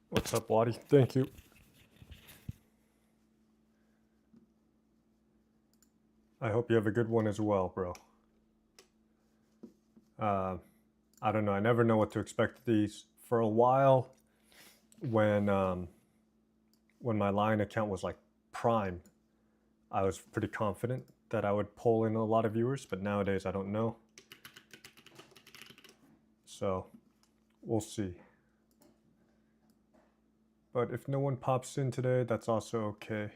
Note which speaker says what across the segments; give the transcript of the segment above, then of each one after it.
Speaker 1: What's up, Waddy? Thank you. I hope you have a good one as well, bro. I don't know. I never know what to expect these. For a while, when my Line account was like prime, I was pretty confident that I would pull in a lot of viewers, but nowadays I don't know. So we'll see. But if no one pops in today, that's also okay.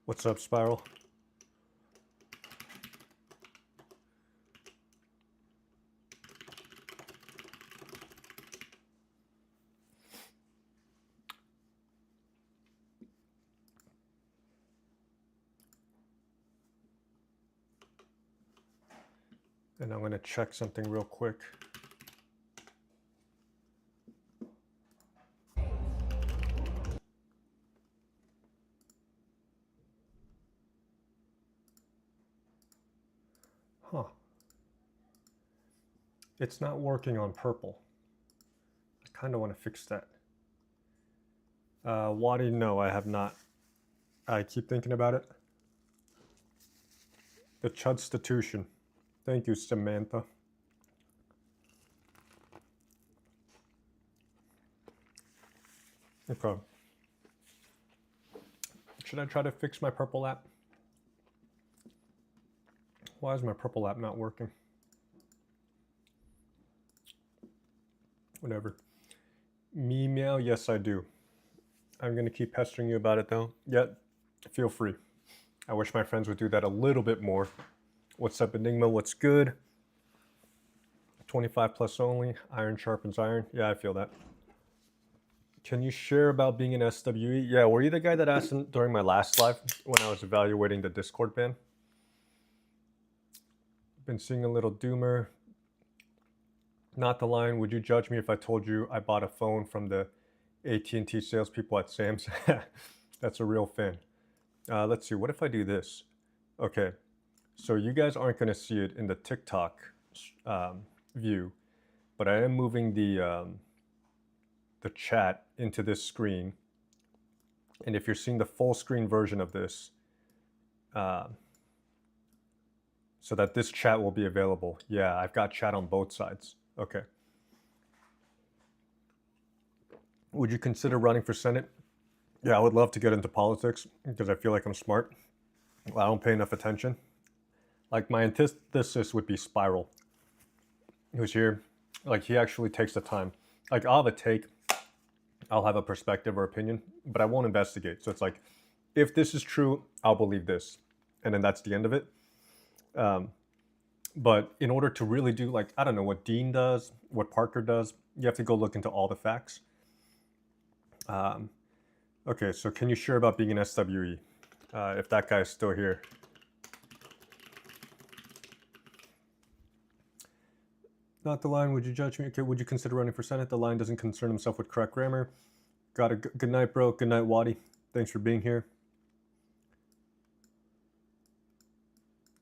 Speaker 1: What's up, Spiral? And I'm going to check something real quick. Huh. It's not working on purple. I kind of want to fix that. Waddy, no, I have not. I keep thinking about it. The Chudstitution. Thank you, Samantha. Okay. Should I try to fix my purple app? Why is my purple app not working? Whatever. Me meow, yes I do. I'm gonna keep pestering you about it though. Yeah, feel free. I wish my friends would do that a little bit more. What's up, Enigma? What's good? 25 plus only. Iron sharpens iron. Yeah, I feel that. Can you share about being an SWE? Yeah, were you the guy that asked during my last live when I was evaluating the Discord ban? Been seeing a little doomer. Not the line. Would you judge me if I told you I bought a phone from the AT&T salespeople at Sam's? That's a real fan. Let's see. What if I do this? Okay. So you guys aren't going to see it in the TikTok view, but I am moving the chat into this screen. And if you're seeing the full screen version of this, so that this chat will be available. Yeah, I've got chat on both sides. Okay. Would you consider running for Senate? Yeah, I would love to get into politics because I feel like I'm smart. Well, I don't pay enough attention. Like my antithesis would be Spiral, who's here. Like he actually takes the time. Like I'll have a take, I'll have a perspective or opinion, but I won't investigate. So it's like, if this is true, I'll believe this, and then that's the end of it. But in order to really do, like, I don't know what Dean does, what Parker does, you have to go look into all the facts. Okay, so can you share about being an SWE? If that guy is still here. Not the line, would you judge me? Okay, would you consider running for Senate? The line doesn't concern himself with correct grammar. Got a good night, bro. Good night, Waddy. Thanks for being here.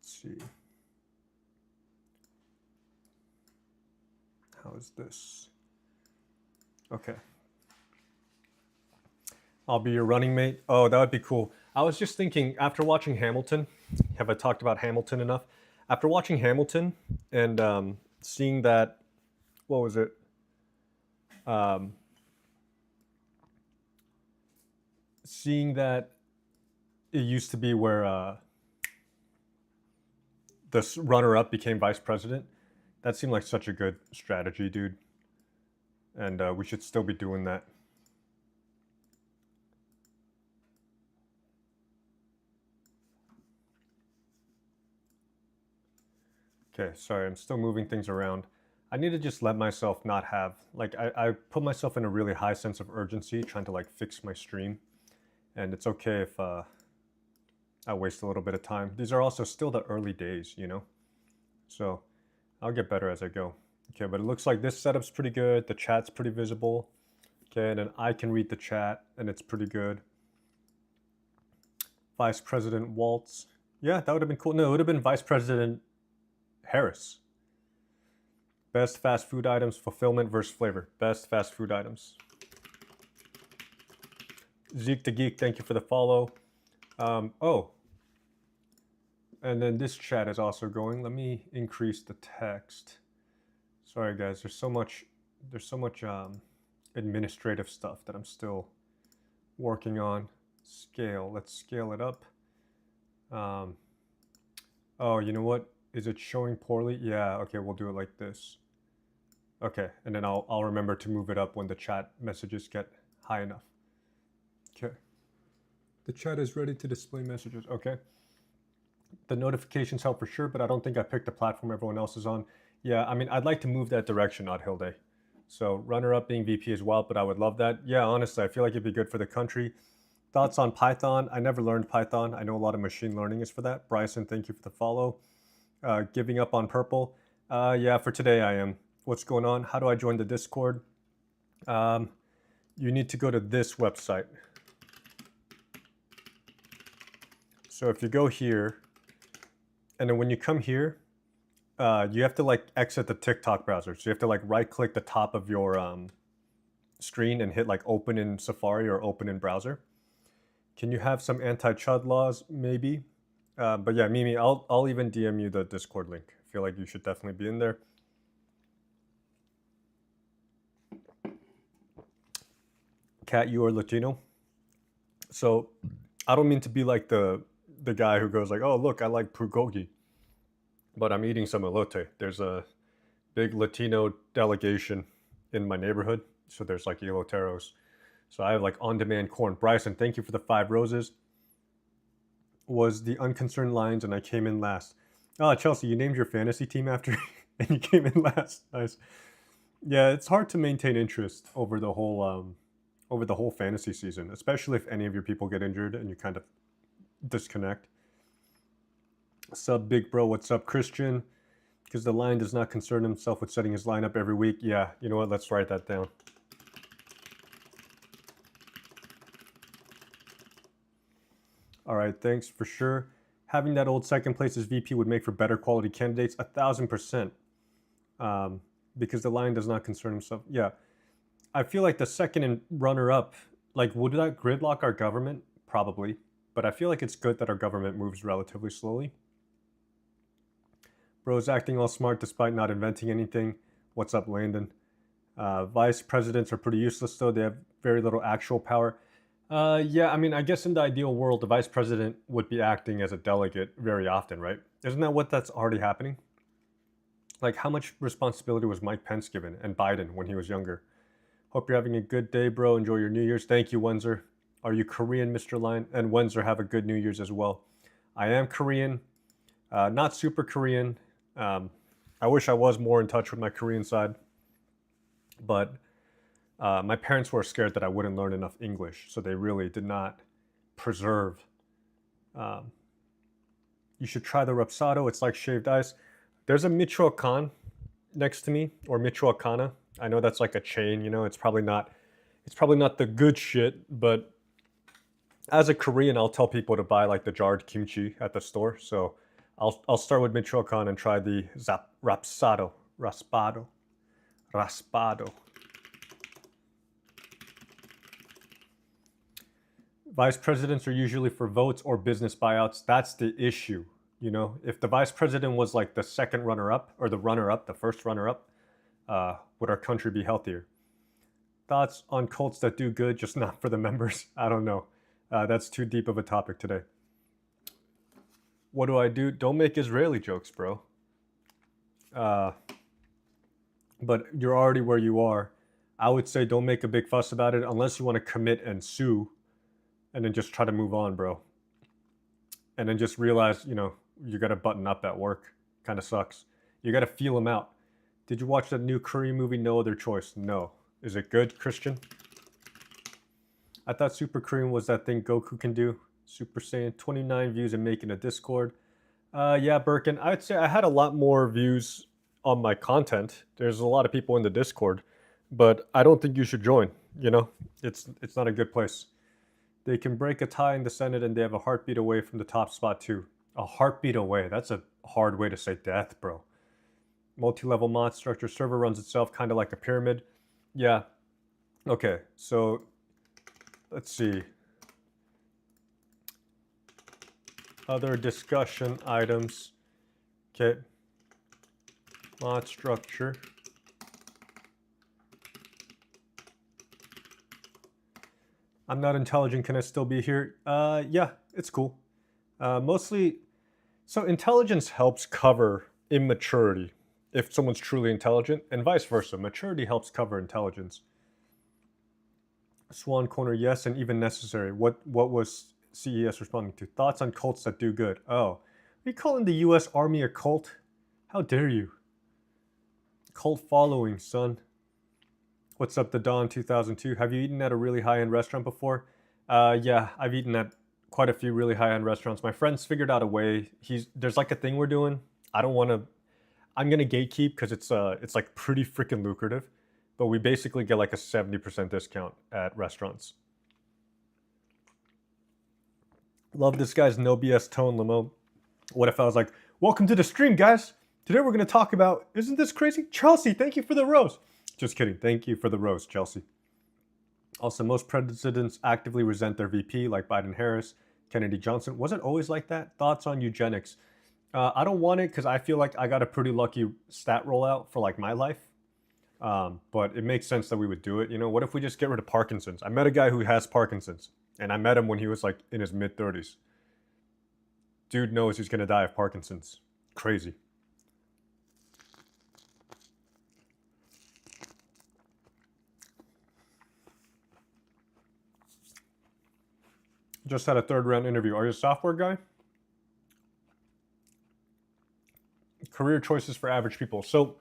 Speaker 1: Let's see. How is this? Okay. I'll be your running mate. Oh, that would be cool. I was just thinking, after watching Hamilton, have I talked about Hamilton enough? After watching Hamilton and seeing that, what was it? Seeing that it used to be where the runner-up became vice president. That seemed like such a good strategy, dude. And we should still be doing that. Okay, sorry, I'm still moving things around. I need to just let myself not have, like, I put myself in a really high sense of urgency trying to, like, fix my stream. And it's okay if I waste a little bit of time. These are also still the early days, you know? So I'll get better as I go. Okay, but it looks like this setup's pretty good. The chat's pretty visible. Okay, and then I can read the chat, and it's pretty good. Vice President Waltz. Yeah, that would have been cool. No, it would have been Vice President Harris. Best fast food items, fulfillment versus flavor. Best fast food items. Zeke the Geek, thank you for the follow. Oh, and then this chat is also going. Let me increase the text. Sorry guys, there's so much administrative stuff that I'm still working on. Scale, let's scale it up. Oh, you know what? Is it showing poorly? Yeah, okay, we'll do it like this. Okay, and then I'll remember to move it up when the chat messages get high enough. Okay. The chat is ready to display messages. Okay. The notifications help for sure, but I don't think I picked the platform everyone else is on. Yeah, I mean, I'd like to move that direction, Odd Hilde. So runner-up being VP as well, but I would love that. Yeah, honestly, I feel like it'd be good for the country. Thoughts on Python? I never learned Python. I know a lot of machine learning is for that. Bryson, thank you for the follow. Giving up on purple. Yeah, for today I am. What's going on? How do I join the Discord? You need to go to this website. So if you go here, and then when you come here, you have to like exit the TikTok browser. So you have to like right click the top of your screen and hit like open in Safari or open in browser. Can you have some anti-chud laws? Maybe. But yeah, Mimi, I'll even DM you the Discord link. I feel like you should definitely be in there. Kat, you are Latino. So I don't mean to be like the guy who goes like, oh, look, I like bulgogi, but I'm eating some elote. There's a big Latino delegation in my neighborhood. So there's like eloteros. So I have like on-demand corn. Bryson, thank you for the 5 roses. Was the Unconcerned Lions, and I came in last. Oh, Chelsea, you named your fantasy team after and you came in last. Nice. Yeah, it's hard to maintain interest over the whole fantasy season, especially if any of your people get injured and you kind of disconnect. Sub Big Bro, what's up, Christian? Because the Lion does not concern himself with setting his lineup every week. Yeah, you know what? Let's write that down. All right, thanks for sure. Having that old second place as VP would make for better quality candidates, 1,000%. Because the Lion does not concern himself. Yeah, I feel like the second and runner-up, like, would that gridlock our government? Probably. But I feel like it's good that our government moves relatively slowly. Bro's acting all smart despite not inventing anything. What's up, Landon? Vice presidents are pretty useless, though. They have very little actual power. Yeah, I mean, I guess in the ideal world, the vice president would be acting as a delegate very often, right? Isn't that what that's already happening? Like, how much responsibility was Mike Pence given and Biden when he was younger? Hope you're having a good day, bro. Enjoy your New Year's. Thank you, Wenzer. Are you Korean, Mr. Lion? And Wenzer, have a good New Year's as well. I am Korean, not super Korean. I wish I was more in touch with my Korean side, but my parents were scared that I wouldn't learn enough English, so they really did not preserve. You should try the Rapsado. It's like shaved ice. There's a Michoacan next to me, or Michoacana. I know that's like a chain, you know. It's probably not the good shit, but as a Korean, I'll tell people to buy like the jarred kimchi at the store. So I'll start with Michoacan and try the Raspado. Vice presidents are usually for votes or business buyouts. That's the issue. You know, if the vice president was like the second runner-up or the runner-up, the first runner-up, would our country be healthier? Thoughts on cults that do good, just not for the members? I don't know. That's too deep of a topic today. What do I do? Don't make Israeli jokes, bro. But you're already where you are. I would say don't make a big fuss about it unless you want to commit and sue, and then just try to move on, bro. And then just realize, you know, you got to button up at work. Kind of sucks. You got to feel them out. Did you watch that new Korean movie, No Other Choice? No. Is it good, Christian? I thought Super Korean was that thing Goku can do. Super Saiyan, 29 views and making a Discord. Yeah, Birkin, I'd say I had a lot more views on my content. There's a lot of people in the Discord, but I don't think you should join. You know, it's not a good place. They can break a tie in the Senate, and they have a heartbeat away from the top spot too. A heartbeat away. That's a hard way to say death, bro. Multi-level mod structure. Server runs itself kind of like a pyramid. Yeah. Okay. So let's see. Other discussion items. Okay. Mod structure. I'm not intelligent. Can I still be here? Yeah, it's cool. Mostly, so intelligence helps cover immaturity if someone's truly intelligent, and vice versa. Maturity helps cover intelligence. Swan Corner, yes, and even necessary. What was CES responding to? Thoughts on cults that do good. Oh, are you calling the US Army a cult? How dare you? Cult following, son. What's up, the Dawn 2002? Have you eaten at a really high-end restaurant before? Yeah, I've eaten at quite a few really high-end restaurants. My friends figured out a way. There's like a thing we're doing. I'm gonna gatekeep because it's like pretty freaking lucrative. But we basically get like a 70% discount at restaurants. Love this guy's no BS tone, Limo. What if I was like, welcome to the stream, guys. Today we're going to talk about, isn't this crazy? Chelsea, thank you for the rose. Just kidding. Thank you for the rose, Chelsea. Also, most presidents actively resent their VP, like Biden Harris, Kennedy Johnson. Was it always like that? Thoughts on eugenics? I don't want it because I feel like I got a pretty lucky stat rollout for like my life. But it makes sense that we would do it. You know, what if we just get rid of Parkinson's? I met a guy who has Parkinson's, and I met him when he was like in his mid-30s. Dude knows he's going to die of Parkinson's. Crazy. Just had a third round interview. Are you a software guy? Career choices for average people. So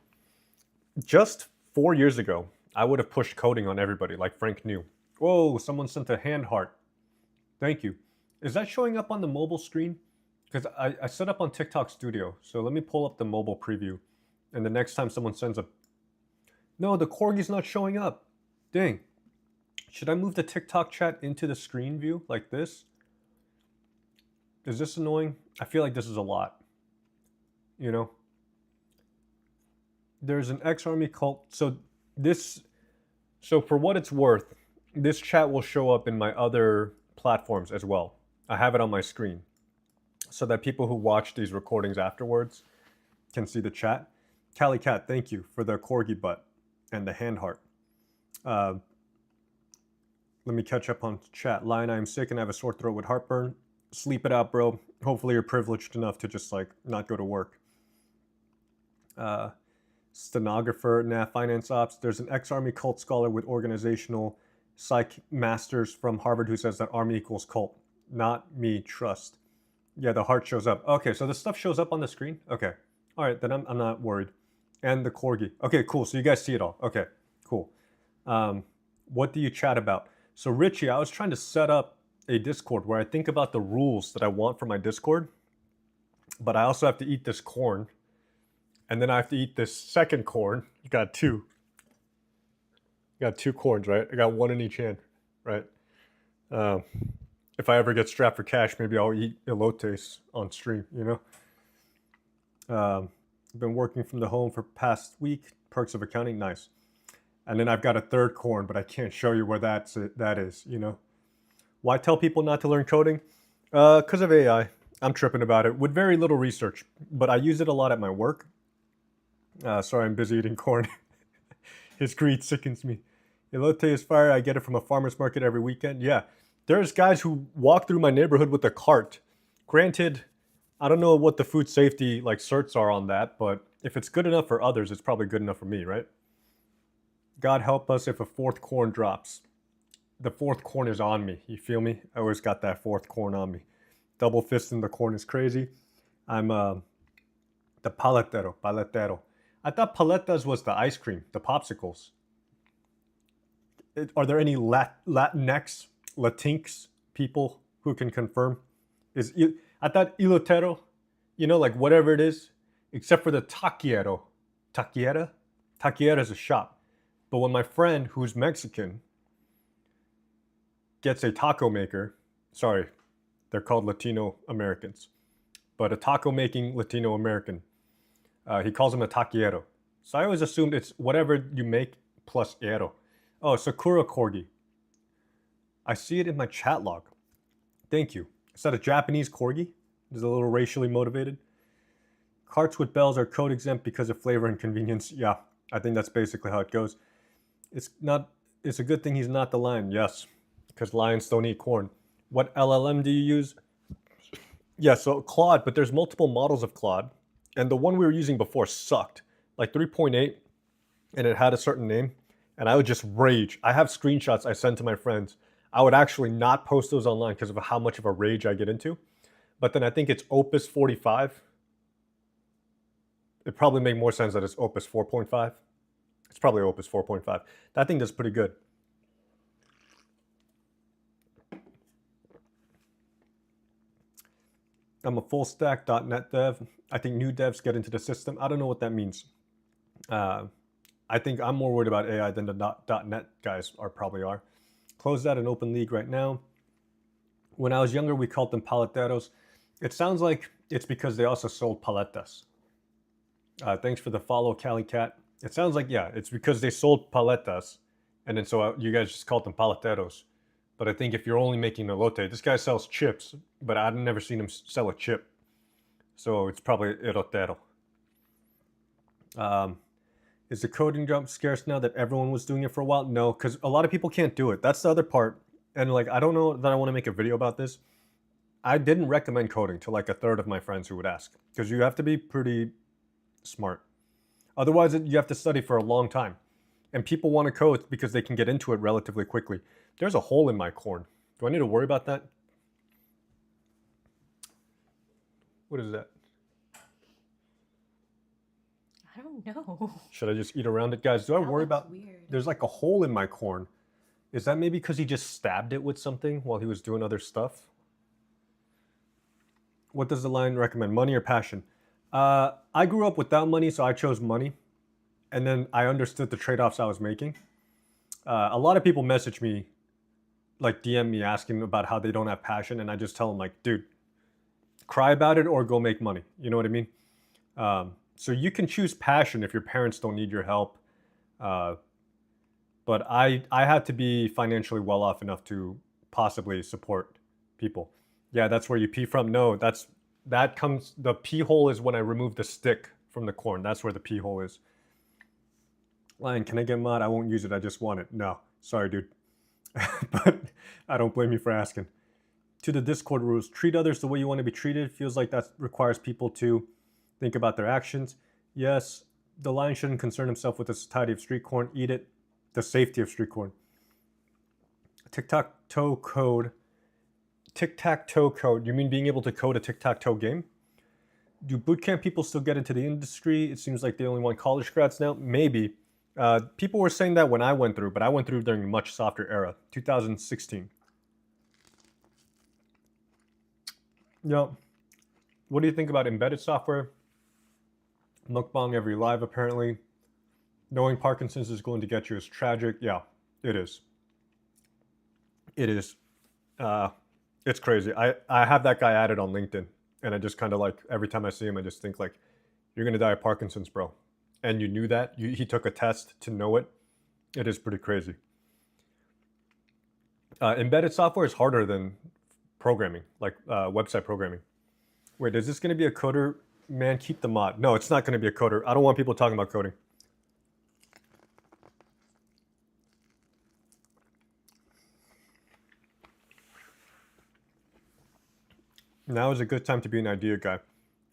Speaker 1: just 4 years ago, I would have pushed coding on everybody like Frank New. Whoa, someone sent a hand heart. Thank you. Is that showing up on the mobile screen? Because I set up on TikTok Studio. So let me pull up the mobile preview. And the next time someone sends a... No, the corgi's not showing up. Dang. Should I move the TikTok chat into the screen view like this? Is this annoying? I feel like this is a lot. You know? There's an ex-army cult. So for what it's worth, this chat will show up in my other platforms as well. I have it on my screen so that people who watch these recordings afterwards can see the chat. Cali Cat, thank you for the corgi butt and the hand heart. Let me catch up on chat. Lion, I'm sick and I have a sore throat with heartburn. Sleep it out, bro. Hopefully you're privileged enough to just like not go to work. Stenographer, finance ops. There's an ex-army cult scholar with organizational psych masters from Harvard who says that army equals cult. Not me, trust. Yeah, the heart shows up. Okay, so the stuff shows up on the screen? Okay. All right, then I'm not worried. And the corgi. Okay, cool. So you guys see it all. Okay, cool. What do you chat about? So Richie, I was trying to set up a Discord where I think about the rules that I want for my Discord, but I also have to eat this corn, and then I have to eat this second corn. You got two. You got two corns, right? I got one in each hand, right? If I ever get strapped for cash, maybe I'll eat elotes on stream, you know? I've been working from the home for past week. Perks of accounting, nice. And then I've got a third corn, but I can't show you where that is, you know? Why tell people not to learn coding? Because of AI. I'm tripping about it with very little research, but I use it a lot at my work. Sorry, I'm busy eating corn. His greed sickens me. Elote is fire. I get it from a farmer's market every weekend. Yeah, there's guys who walk through my neighborhood with a cart. Granted, I don't know what the food safety like certs are on that, but if it's good enough for others, it's probably good enough for me, right? God help us if a fourth corn drops. The fourth corn is on me. You feel me? I always got that fourth corn on me. Double fisting the corn is crazy. I'm the paletero. I thought paletas was the ice cream, the popsicles. Are there any Latinx people who can confirm? I thought ilotero, you know, like whatever it is, except for the taquiero. Taqueria. Taqueria is a shop. But when my friend who's Mexican gets a taco maker, sorry, they're called Latino Americans, but a taco making Latino American, he calls him a taquero. So I always assumed it's whatever you make plus ero. Oh, Sakura Corgi. I see it in my chat log. Thank you. Is that a Japanese corgi? Is it a little racially motivated? Carts with bells are code exempt because of flavor and convenience. Yeah, I think that's basically how it goes. It's a good thing he's not the lion. Yes, because lions don't eat corn. What LLM do you use? Yeah, so Claude, but there's multiple models of Claude. And the one we were using before sucked. Like 3.8, and it had a certain name. And I would just rage. I have screenshots I send to my friends. I would actually not post those online because of how much of a rage I get into. But then I think it's Opus 45. It probably make more sense that it's Opus 4.5. It's probably Opus 4.5. That thing does pretty good. I'm a full stack .NET dev. I think new devs get into the system. I don't know what that means. I think I'm more worried about AI than the .NET guys probably are. Close that and open league right now. When I was younger, we called them paleteros. It sounds like it's because they also sold paletas. Thanks for the follow, Cali Cat. It sounds like, yeah, it's because they sold paletas, and then so you guys just called them paleteros. But I think if you're only making elote, this guy sells chips, but I've never seen him sell a chip. So it's probably elotero. Is the coding jump scarce now that everyone was doing it for a while? No, because a lot of people can't do it. That's the other part. And like, I don't know that I want to make a video about this. I didn't recommend coding to like a third of my friends who would ask, because you have to be pretty smart. Otherwise, you have to study for a long time. And people want to code because they can get into it relatively quickly. There's a hole in my corn. Do I need to worry about that? What is that?
Speaker 2: I don't know.
Speaker 1: Should I just eat around it? Guys, do I
Speaker 2: That
Speaker 1: worry
Speaker 2: looks
Speaker 1: about...
Speaker 2: weird.
Speaker 1: There's like a hole in my corn. Is that maybe because he just stabbed it with something while he was doing other stuff? What does the line recommend? Money or passion? I grew up without money, so I chose money. And then I understood the trade-offs I was making. A lot of people message me, like DM me asking about how they don't have passion. And I just tell them like, dude, cry about it or go make money. You know what I mean? So you can choose passion if your parents don't need your help. But I had to be financially well off enough to possibly support people. Yeah, that's where you pee from. No, that comes, the pee hole is when I remove the stick from the corn. That's where the pee hole is. Lion, can I get mod? I won't use it. I just want it. No, sorry, dude. But I don't blame you for asking. To the Discord rules, treat others the way you want to be treated. Feels like that requires people to think about their actions. Yes, the lion shouldn't concern himself with the satiety of street corn. Eat it. The safety of street corn. Tic-tac-toe code. Tic-tac-toe code. You mean being able to code a tic-tac-toe game? Do bootcamp people still get into the industry? It seems like they only want college grads now. Maybe. People were saying that when I went through, but I went through during a much softer era, 2016. Yeah. What do you think about embedded software? Mukbang every live, apparently. Knowing Parkinson's is going to get you is tragic. Yeah, it is. It is. It's crazy. I have that guy added on LinkedIn, and I just kind of like, every time I see him, I just think like, you're going to die of Parkinson's, bro. And you knew that. He took a test to know it. It is pretty crazy. Embedded software is harder than programming, like website programming. Wait, is this going to be a coder? Man, keep the mod. No, it's not going to be a coder. I don't want people talking about coding. Now is a good time to be an idea guy.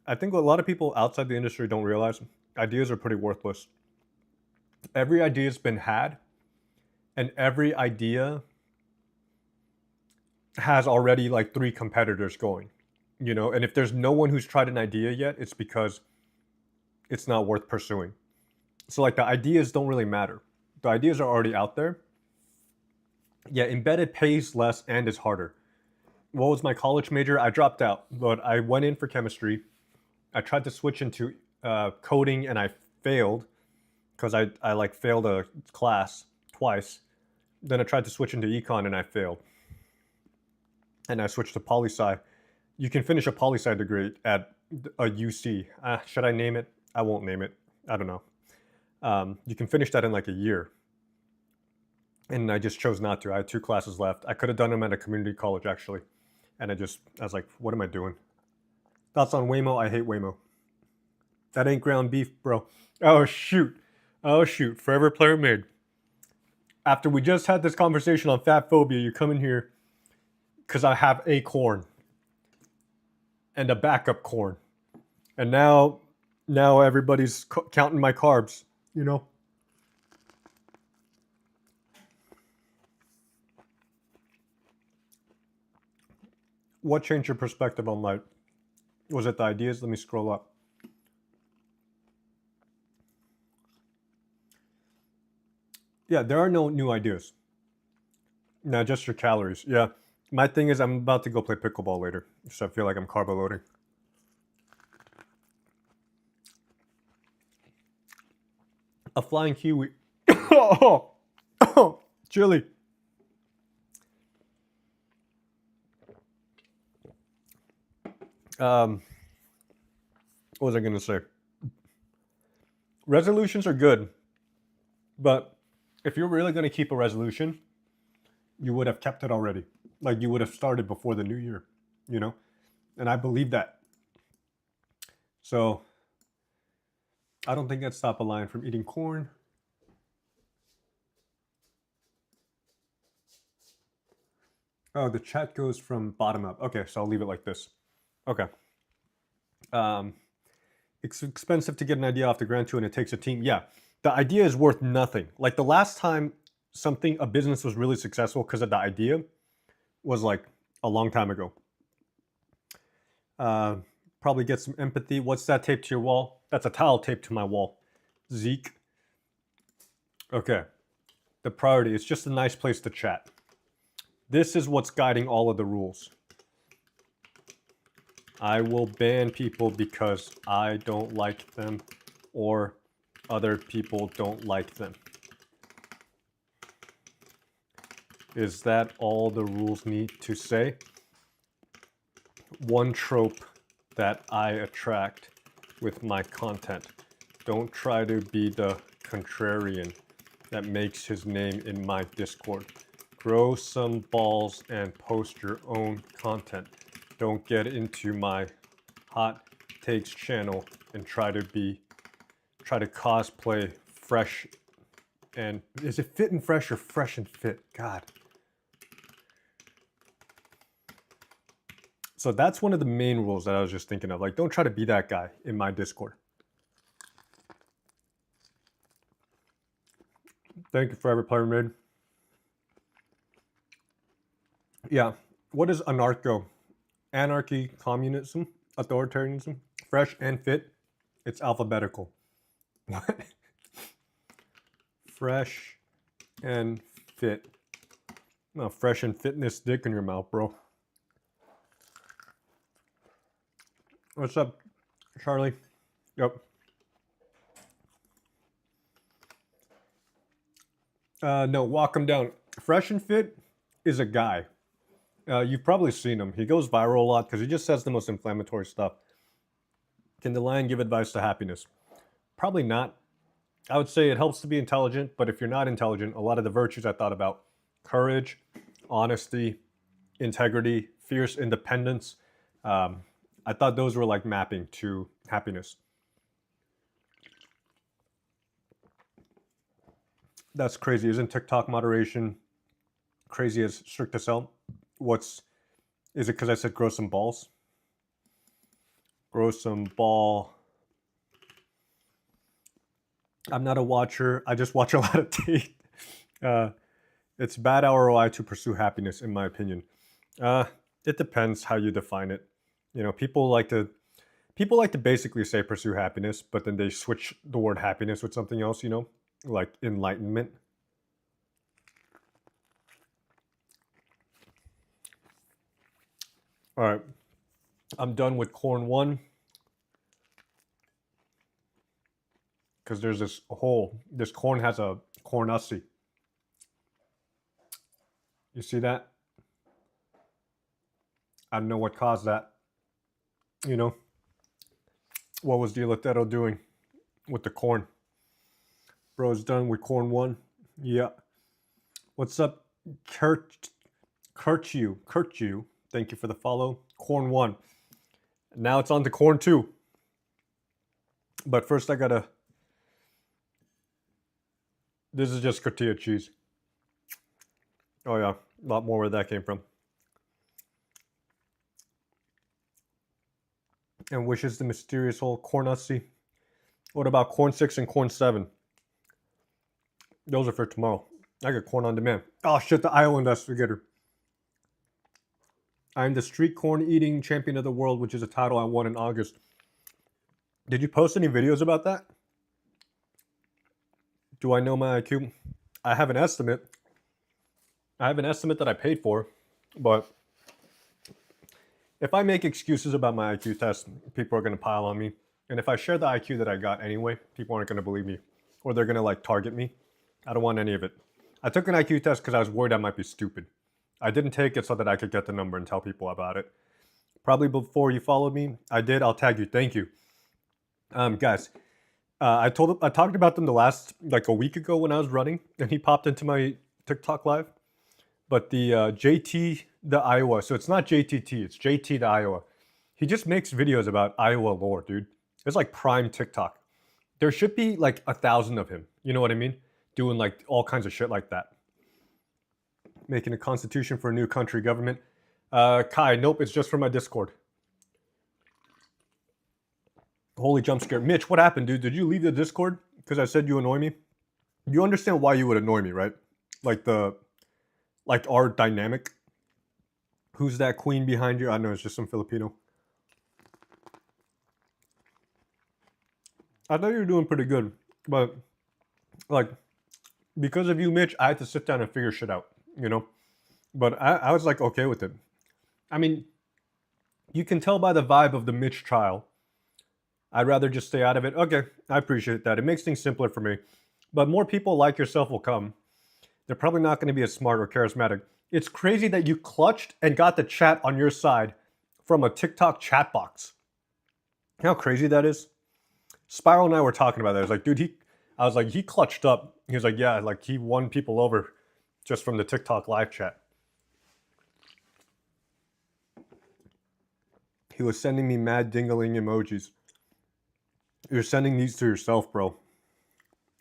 Speaker 1: I think a lot of people outside the industry don't realize ideas are pretty worthless. Every idea has been had, and every idea has already like 3 competitors going, you know? And if there's no one who's tried an idea yet, it's because it's not worth pursuing. So like the ideas don't really matter. The ideas are already out there. Yeah, embedded pays less and is harder. What was my college major? I dropped out, but I went in for chemistry. I tried to switch into coding and I failed because I like failed a class twice. Then I tried to switch into econ and I failed. And I switched to poli sci. You can finish a poli sci degree at a UC. Should I name it? I won't name it. I don't know. You can finish that in like a year. And I just chose not to. I had 2 classes left. I could have done them at a community college actually. And I was like, what am I doing? Thoughts on Waymo? I hate Waymo. That ain't ground beef, bro. Oh shoot. Forever player made. After we just had this conversation on fat phobia, you come in here because I have a corn and a backup corn. And now everybody's counting my carbs, you know? What changed your perspective on life? Was it the ideas? Let me scroll up. Yeah, there are no new ideas. Now just your calories. Yeah. My thing is I'm about to go play pickleball later, so I feel like I'm carbo loading. A flying kiwi. Chili. What was I gonna say? Resolutions are good, but if you're really gonna keep a resolution, you would have kept it already. Like you would have started before the new year, you know? And I believe that. So I don't think I'd stop a lion from eating corn. Oh, the chat goes from bottom up. Okay, so I'll leave it like this. Okay. It's expensive to get an idea off the ground too, and it takes a team. Yeah, the idea is worth nothing. Like the last time a business was really successful because of the idea was like a long time ago. Probably get some empathy. What's that taped to your wall? That's a towel taped to my wall. Zeke. Okay. The priority is just a nice place to chat. This is what's guiding all of the rules. I will ban people because I don't like them or other people don't like them. Is that all the rules need to say? One trope that I attract with my content. Don't try to be the contrarian that makes his name in my Discord. Grow some balls and post your own content. Don't get into my hot takes channel and try to cosplay fresh and is it fit and fresh or fresh and fit? God. So that's one of the main rules that I was just thinking of. Like, don't try to be that guy in my Discord. Thank you, Forever Player Mid. Yeah. What is anarcho? Anarchy, communism, authoritarianism, fresh and fit. It's alphabetical. What? Fresh and fit. No, fresh and fitness dick in your mouth, bro. What's up, Charlie? Yep. No, walk him down. Fresh and Fit is a guy. You've probably seen him. He goes viral a lot because he just says the most inflammatory stuff. Can the lion give advice to happiness? Probably not. I would say it helps to be intelligent, but if you're not intelligent, a lot of the virtues I thought about, courage, honesty, integrity, fierce independence, I thought those were like mapping to happiness. That's crazy. Isn't TikTok moderation crazy as strict as hell? Is it because I said grow some balls? Grow some ball. I'm not a watcher. I just watch a lot of Tate. It's bad ROI to pursue happiness, in my opinion. It depends how you define it. You know, people like to basically say pursue happiness, but then they switch the word happiness with something else, you know, like enlightenment. All right, I'm done with corn 1. because there's this hole. This corn has a cornussy. You see that? I don't know what caused that. You know? What was Dilatero doing with the corn? Bro's done with corn 1. Yeah. What's up, Kurtju? Thank you for the follow. Corn 1. Now it's on to corn 2. But first I gotta... This is just tortilla cheese. Oh yeah, a lot more where that came from. And which is the mysterious hole? Cornussy. What about corn 6 and corn 7? Those are for tomorrow. I got corn on demand. Oh shit, the Iowa investigator. I'm the street corn eating champion of the world, which is a title I won in August. Did you post any videos about that? Do I know my IQ? I have an estimate. I have an estimate that I paid for, but if I make excuses about my IQ test, people are going to pile on me. And if I share the IQ that I got anyway, people aren't going to believe me, or they're going to like target me. I don't want any of it. I took an IQ test because I was worried I might be stupid. I didn't take it so that I could get the number and tell people about it. Probably before you followed me, I did. I'll tag you. Thank you. Guys, I talked about them the last, like a week ago when I was running, and he popped into my TikTok live. But the JT the Iowa, so it's not JTT, it's JT the Iowa. He just makes videos about Iowa lore, dude. It's like prime TikTok. There should be like 1,000 of him. You know what I mean? Doing like all kinds of shit like that. Making a constitution for a new country government. Kai, nope, it's just for my Discord. Holy jump scare. Mitch, what happened, dude? Did you leave the Discord because I said you annoy me? You understand why you would annoy me, right? Like our dynamic. Who's that queen behind you? I know it's just some Filipino. I thought you were doing pretty good, but like because of you, Mitch, I had to sit down and figure shit out, you know? But I was like okay with it. I mean, you can tell by the vibe of the Mitch trial. I'd rather just stay out of it. Okay, I appreciate that. It makes things simpler for me. But more people like yourself will come. They're probably not going to be as smart or charismatic. It's crazy that you clutched and got the chat on your side from a TikTok chat box. How crazy that is? Spiral and I were talking about that. I was like, dude, I was like, he clutched up. He was like, yeah, like he won people over just from the TikTok live chat. He was sending me mad dingling emojis. You're sending these to yourself, bro.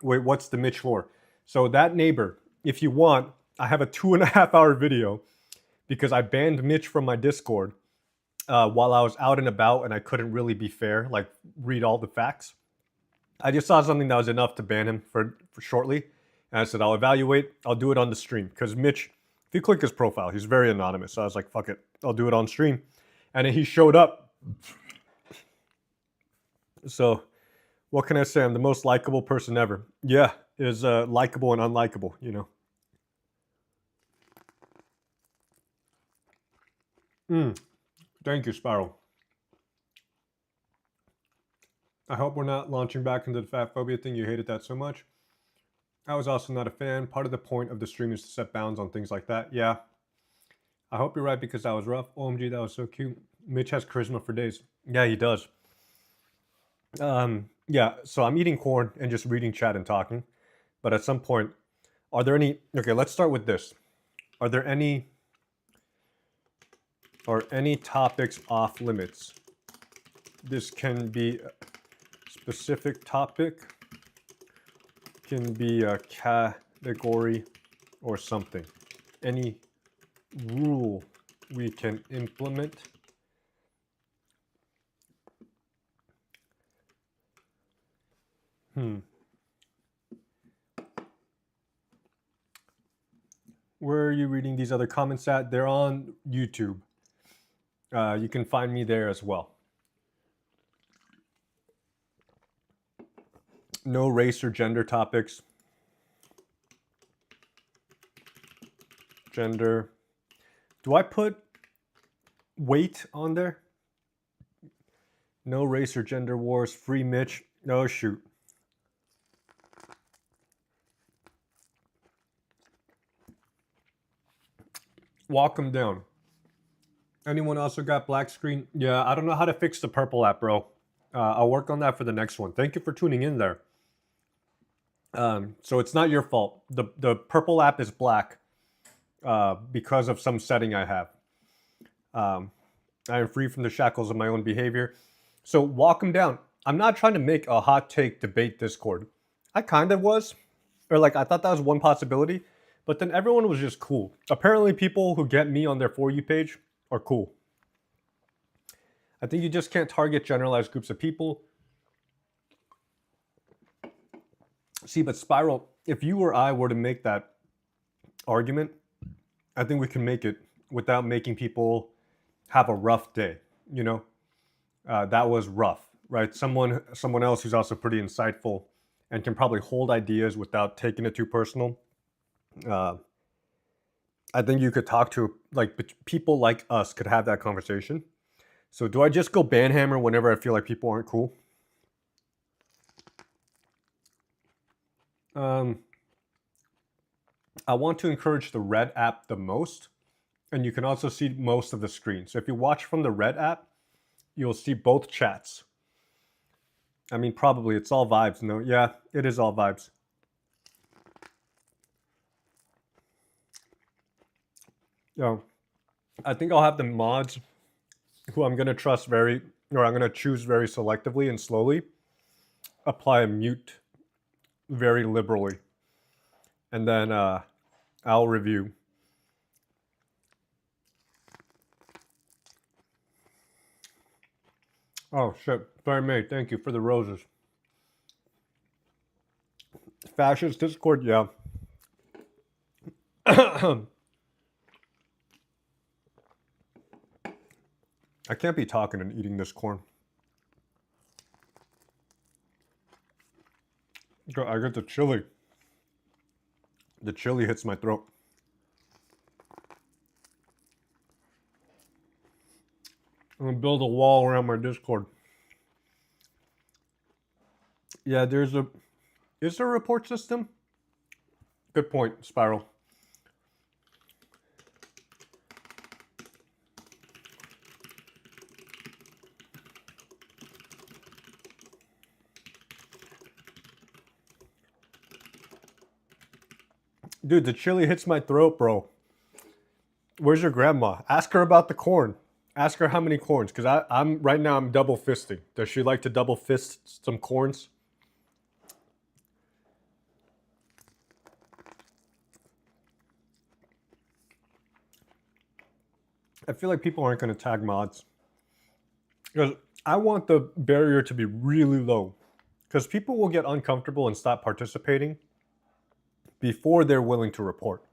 Speaker 1: Wait, what's the Mitch lore? So that neighbor, if you want, I have a 2.5-hour video because I banned Mitch from my Discord while I was out and about and I couldn't really be fair, like read all the facts. I just saw something that was enough to ban him for shortly. And I said, I'll evaluate. I'll do it on the stream. Because Mitch, if you click his profile, he's very anonymous. So I was like, fuck it. I'll do it on stream. And then he showed up. So what can I say? I'm the most likable person ever. Yeah, is likable and unlikable, you know. Thank you, Spiral. I hope we're not launching back into the fat phobia thing. You hated that so much. I was also not a fan. Part of the point of the stream is to set bounds on things like that. Yeah. I hope you're right because that was rough. OMG, that was so cute. Mitch has charisma for days. Yeah, he does. Yeah, so I'm eating corn and just reading chat and talking. But at some point, are there any... Okay, let's start with this. Are there any... Are any topics off limits? This can be a specific topic, can be a category or something. Any rule we can implement. Where are you reading these other comments at? They're on YouTube. You can find me there as well. No race or gender topics. Gender. Do I put weight on there? No race or gender wars. Free Mitch. No, shoot. Walk them down. Anyone also got black screen? Yeah, I don't know how to fix the purple app, bro. I'll work on that for the next one. Thank you for tuning in there. So it's not your fault. The purple app is black because of some setting I have. I am free from the shackles of my own behavior. So walk them down. I'm not trying to make a hot take debate Discord. I kind of was, or like I thought that was one possibility, but then everyone was just cool. Apparently, people who get me on their For You page are cool. I think you just can't target generalized groups of people. See, but Spiral, if you or I were to make that argument, I think we can make it without making people have a rough day. You know, that was rough, right? Someone else who's also pretty insightful and can probably hold ideas without taking it too personal. I think you could talk to like people like us could have that conversation. So do I just go banhammer whenever I feel like people aren't cool? I want to encourage the Red app the most, and you can also see most of the screen. So if you watch from the Red app, you'll see both chats. I mean, probably it's all vibes. No, yeah, it is all vibes. Yeah, I think I'll have the mods who I'm going to trust I'm going to choose very selectively and slowly, apply a mute very liberally. And then I'll review. Oh, shit. Sorry, mate. Thank you for the roses. Fascist Discord, yeah. I can't be talking and eating this corn. I get the chili. The chili hits my throat. I'm gonna build a wall around my Discord. Yeah, is there a report system? Good point, Spiral. Dude, the chili hits my throat, bro. Where's your grandma? Ask her about the corn. Ask her how many corns, because I'm right now I'm double fisting. Does she like to double fist some corns? I feel like people aren't going to tag mods. Because I want the barrier to be really low. Because people will get uncomfortable and stop participating before they're willing to report.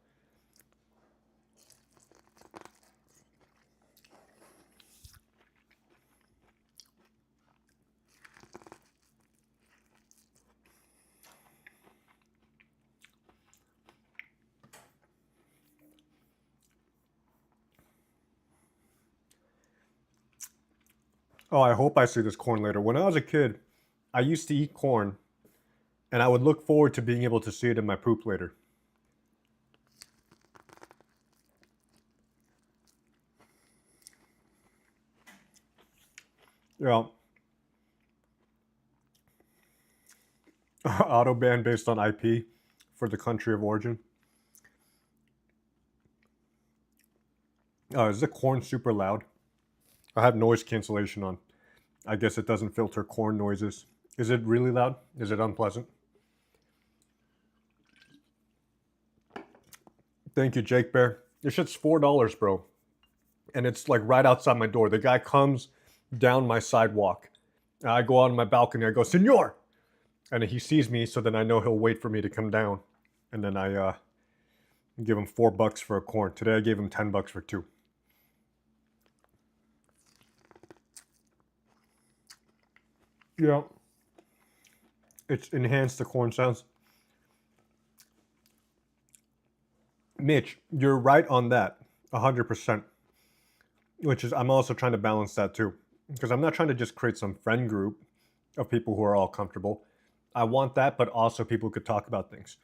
Speaker 1: Oh, I hope I see this corn later. When I was a kid, I used to eat corn, and I would look forward to being able to see it in my poop later. Yeah. Auto ban based on IP for the country of origin. Is the corn super loud? I have noise cancellation on. I guess it doesn't filter corn noises. Is it really loud? Is it unpleasant? Thank you, Jake Bear. This shit's $4, bro. And it's like right outside my door. The guy comes down my sidewalk. I go out on my balcony. I go, Senor! And he sees me, so then I know he'll wait for me to come down. And then I give him $4 for a corn. Today I gave him $10 for 2. Yeah. It's enhanced the corn sounds. Mitch, you're right on that, 100%. Which is, I'm also trying to balance that too. Because I'm not trying to just create some friend group of people who are all comfortable. I want that, but also people who could talk about things.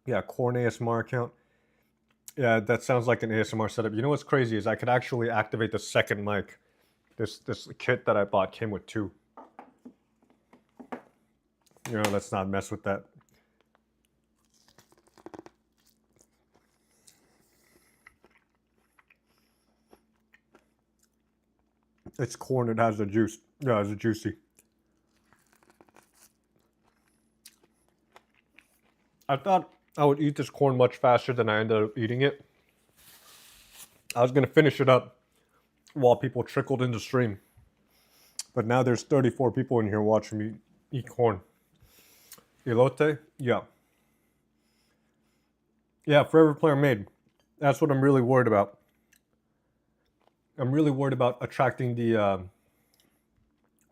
Speaker 1: Yeah, corn ASMR account. Yeah, that sounds like an ASMR setup. You know what's crazy is I could actually activate the second mic. This kit that I bought came with two. You know, let's not mess with that. It's corn. It has the juice. Yeah, it's juicy. I thought I would eat this corn much faster than I ended up eating it. I was gonna finish it up while people trickled in the stream, but now there's 34 people in here watching me eat corn. Elote? Yeah. Yeah, Forever Player Made. That's what I'm really worried about. I'm really worried about attracting the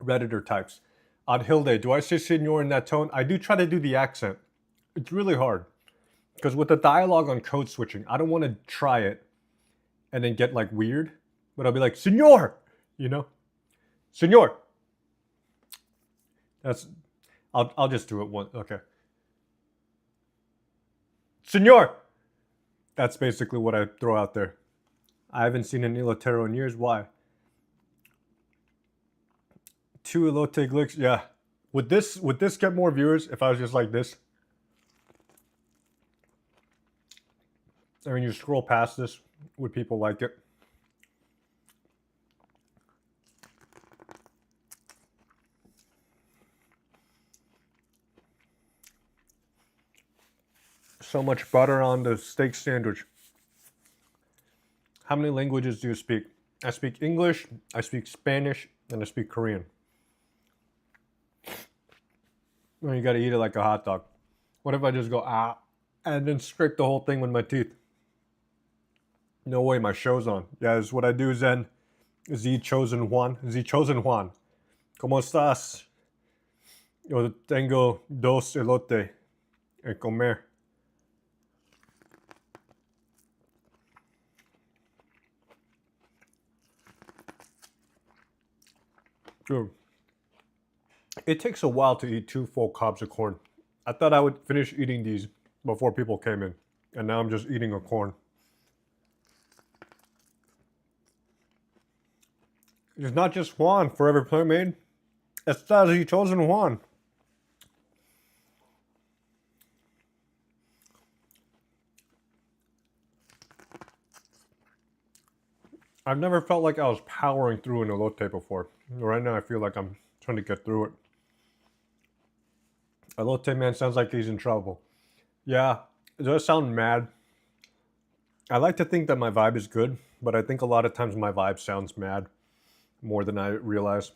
Speaker 1: Redditor types. Adhilde, do I say senor in that tone? I do try to do the accent. It's really hard. Because with the dialogue on code switching, I don't want to try it and then get like weird. But I'll be like, senor! You know? Senor! That's... I'll just do it once. Okay. Senor! That's basically what I throw out there. I haven't seen an Elotero in years. Why? 2 Elote Glicks. Yeah. Would this get more viewers if I was just like this? I mean, you scroll past this. Would people like it? So much butter on the steak sandwich. How many languages do you speak? I speak English, I speak Spanish, and I speak Korean. Well, you gotta eat it like a hot dog. What if I just go, ah, and then scrape the whole thing with my teeth? No way, my show's on. Yeah, this is what I do, Zen. Z Chosen Juan. Z Chosen Juan. ¿Cómo estás? Yo tengo 2 elote en comer. Dude, it takes a while to eat 2 full cobs of corn. I thought I would finish eating these before people came in, and now I'm just eating a corn. It's not just Juan, Forever Player Made. Estás y Chosen Juan. I've never felt like I was powering through an elote before. Right now I feel like I'm trying to get through it. Elote man sounds like he's in trouble. Yeah, it does sound mad. I like to think that my vibe is good, but I think a lot of times my vibe sounds mad more than I realize.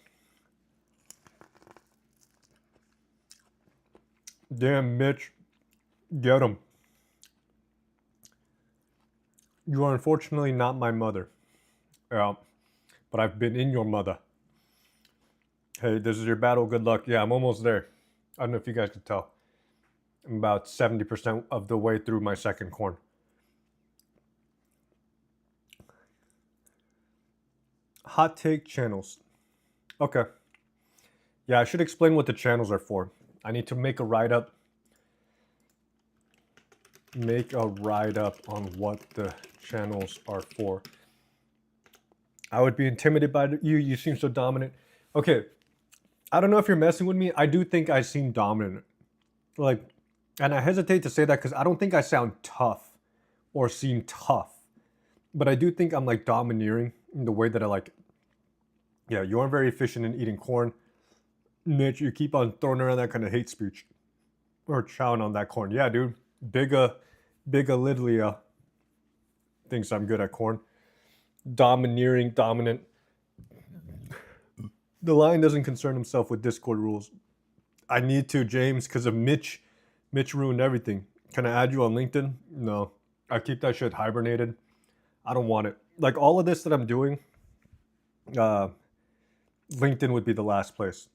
Speaker 1: Damn, Mitch. Get him. You are unfortunately not my mother. Yeah, but I've been in your mother. Hey, this is your battle. Good luck. Yeah, I'm almost there. I don't know if you guys could tell. I'm about 70% of the way through my second corn. Hot take channels. Okay. Yeah, I should explain what the channels are for. I need to make a write-up. Make a write-up on what the channels are for. I would be intimidated by you. You seem so dominant. Okay. I don't know if you're messing with me. I do think I seem dominant. Like, and I hesitate to say that because I don't think I sound tough or seem tough. But I do think I'm like domineering in the way that I like. Yeah, you aren't very efficient in eating corn. Mitch, you keep on throwing around that kind of hate speech. Or chowing on that corn. Yeah, dude. Bigga Lidlia thinks I'm good at corn. Domineering, dominant. The Lion doesn't concern himself with Discord rules. I need to, James, because of Mitch. Mitch ruined everything. Can I add you on LinkedIn? No. I keep that shit hibernated. I don't want it. Like all of this that I'm doing, LinkedIn would be the last place.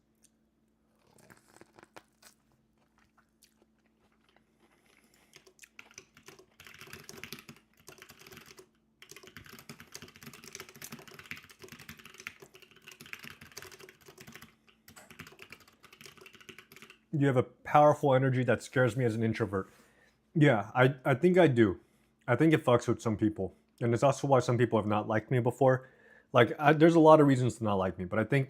Speaker 1: You have a powerful energy that scares me as an introvert. Yeah, I think I do. I think it fucks with some people, and it's also why some people have not liked me before. Like, there's a lot of reasons to not like me, but I think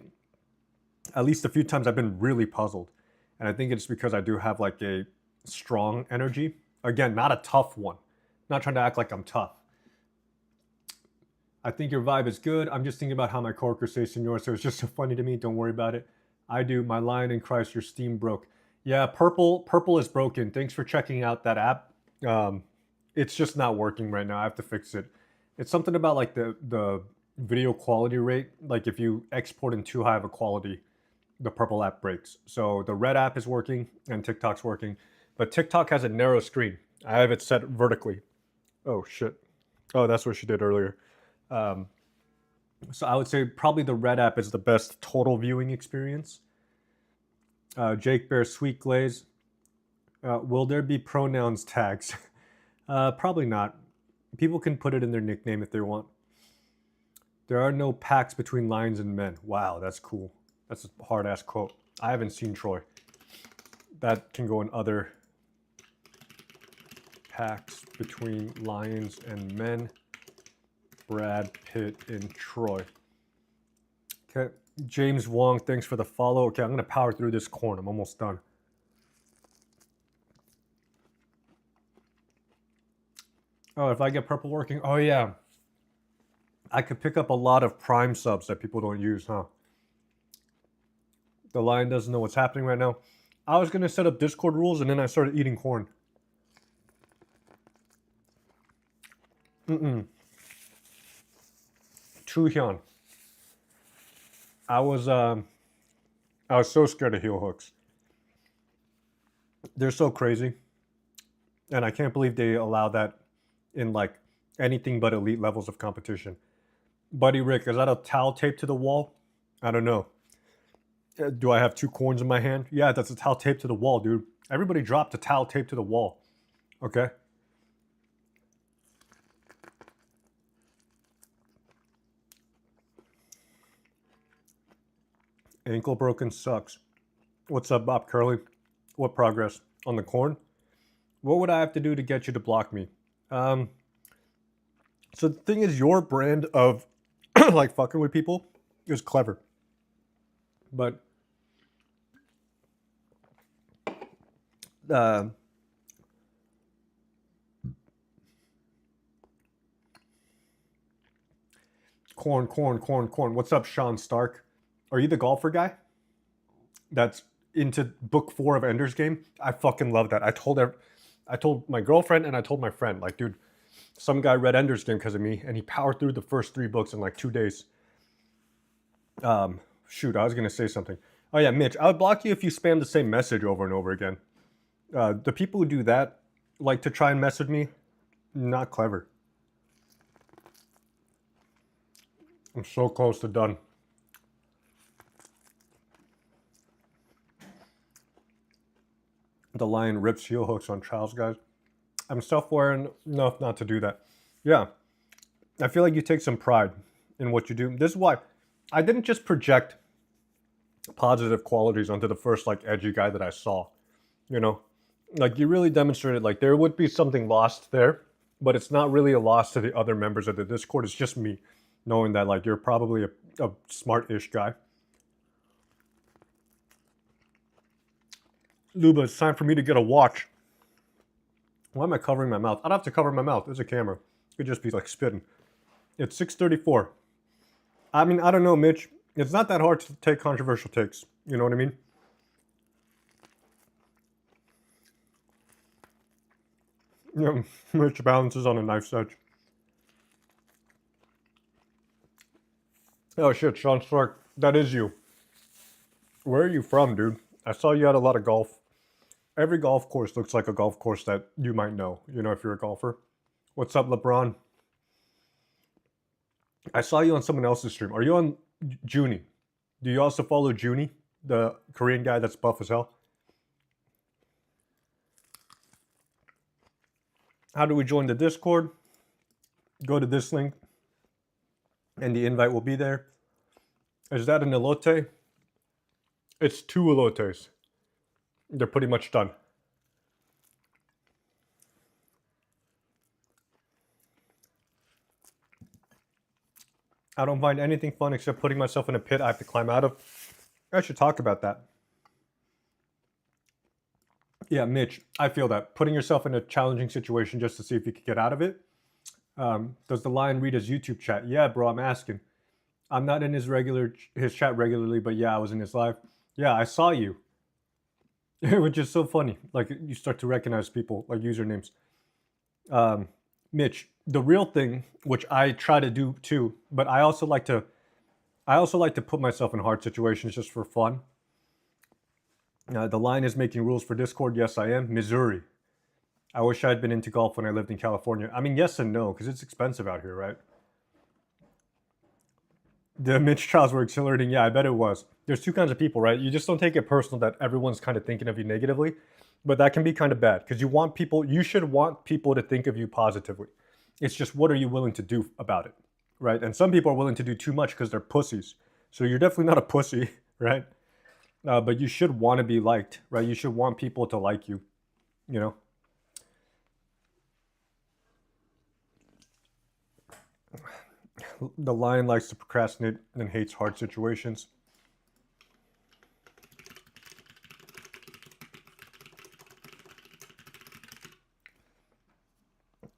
Speaker 1: at least a few times I've been really puzzled, and I think it's because I do have like a strong energy. Again, not a tough one. Not trying to act like I'm tough. I think your vibe is good. I'm just thinking about how my coworkers say senor, so it's just so funny to me. Don't worry about it. I do. My lion in Christ, your Steam broke. Yeah, purple is broken. Thanks for checking out that app. Um, it's just not working right now. I have to fix it. It's something about like the video quality rate. Like if you export in too high of a quality, the purple app breaks. So the red app is working and TikTok's working, but TikTok has a narrow screen. I have it set vertically. Oh shit. Oh, that's what she did earlier. Um, so I would say probably the red app is the best total viewing experience. Jake Bear Sweet Glaze. Will there be pronouns tags? Probably not. People can put it in their nickname if they want. There are no pacts between lions and men. Wow, that's cool. That's a hard ass quote. I haven't seen Troy. That can go in other pacts between lions and men. Brad Pitt and Troy. Okay. James Wong, thanks for the follow. Okay, I'm going to power through this corn. I'm almost done. Oh, if I get purple working, oh yeah. I could pick up a lot of Prime subs that people don't use, huh? The lion doesn't know what's happening right now. I was going to set up Discord rules and then I started eating corn. Chuhyun. I was so scared of heel hooks. They're so crazy. And I can't believe they allow that in like anything but elite levels of competition. Buddy Rick, is that a towel taped to the wall? I don't know. Do I have two corns in my hand? Yeah, that's a towel taped to the wall, dude. Everybody dropped a towel taped to the wall. Okay? Ankle broken sucks. What's up, Bob Curly? What progress? On the corn? What would I have to do to get you to block me? So the thing is, your brand of like fucking with people is clever. But corn. What's up, Sean Stark? Are you the golfer guy that's into book 4 of Ender's Game? I fucking love that. I told my girlfriend and I told my friend, like, dude, some guy read Ender's Game because of me, and he powered through the first 3 books in like 2 days. Shoot, I was gonna say something. Oh yeah, Mitch, I would block you if you spam the same message over and over again. The people who do that, like to try and message me, not clever. I'm so close to done. The lion rips heel hooks on trials, guys. I'm self-aware enough not to do that. Yeah, I feel like you take some pride in what you do. This is why I didn't just project positive qualities onto the first like edgy guy that I saw. You know, like you really demonstrated like there would be something lost there, but it's not really a loss to the other members of the Discord. It's just me knowing that like you're probably a smart-ish guy. Luba, it's time for me to get a watch. Why am I covering my mouth? I don't have to cover my mouth. There's a camera. It could just be like spitting. It's 6:34. I mean, I don't know, Mitch. It's not that hard to take controversial takes. You know what I mean? Yeah, Mitch balances on a knife's edge. Oh shit, Sean Stark. That is you. Where are you from, dude? I saw you had a lot of golf. Every golf course looks like a golf course that you might know, you know, if you're a golfer. What's up, LeBron? I saw you on someone else's stream. Are you on Junie? Do you also follow Junie, the Korean guy that's buff as hell? How do we join the Discord? Go to this link, and the invite will be there. Is that an elote? It's 2 elotes. They're pretty much done. I don't find anything fun except putting myself in a pit I have to climb out of. I should talk about that. Yeah, Mitch, I feel that. Putting yourself in a challenging situation just to see if you could get out of it. Does the lion read his YouTube chat? Yeah, bro, I'm asking. I'm not in his chat regularly, but yeah, I was in his live. Yeah, I saw you. Which is so funny. Like you start to recognize people, like usernames. Mitch, the real thing, which I try to do too, but I also like to put myself in hard situations just for fun. The line is making rules for Discord. Yes, I am. Missouri. I wish I had been into golf when I lived in California. I mean, yes and no, because it's expensive out here, right? The Mitch trials were exhilarating. Yeah, I bet it was. There's two kinds of people, right? You just don't take it personal that everyone's kind of thinking of you negatively, but that can be kind of bad because you should want people to think of you positively. It's just what are you willing to do about it, right? And some people are willing to do too much because they're pussies. So you're definitely not a pussy, right? But you should want to be liked, right? You should want people to like you, you know? The lion likes to procrastinate and hates hard situations.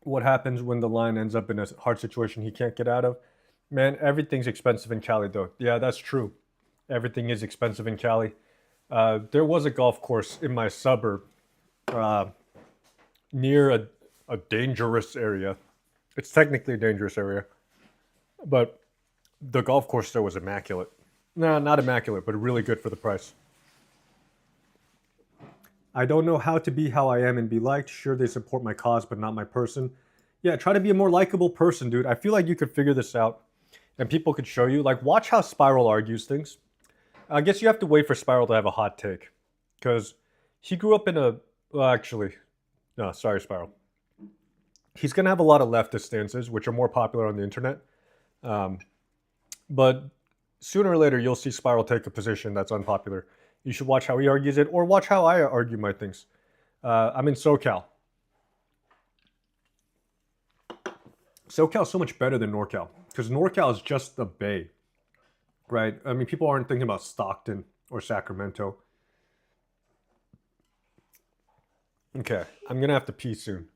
Speaker 1: What happens when the lion ends up in a hard situation he can't get out of? Man, everything's expensive in Cali, though. Yeah, that's true. Everything is expensive in Cali. There was a golf course in my suburb near a dangerous area. It's technically a dangerous area, but the golf course there was immaculate. No, not immaculate, but really good for the price. I don't know how to be how I am and be liked. Sure, they support my cause, but not my person. Yeah, try to be a more likable person, dude. I feel like you could figure this out and people could show you. Like, watch how Spiral argues things. I guess you have to wait for Spiral to have a hot take because he grew up in a. Well, actually, no, sorry, Spiral. He's going to have a lot of leftist stances, which are more popular on the internet. But sooner or later, you'll see Spiral take a position that's unpopular. You should watch how he argues it or watch how I argue my things. I'm in SoCal. SoCal's so much better than NorCal because NorCal is just the Bay, right? I mean, people aren't thinking about Stockton or Sacramento. Okay, I'm going to have to pee soon.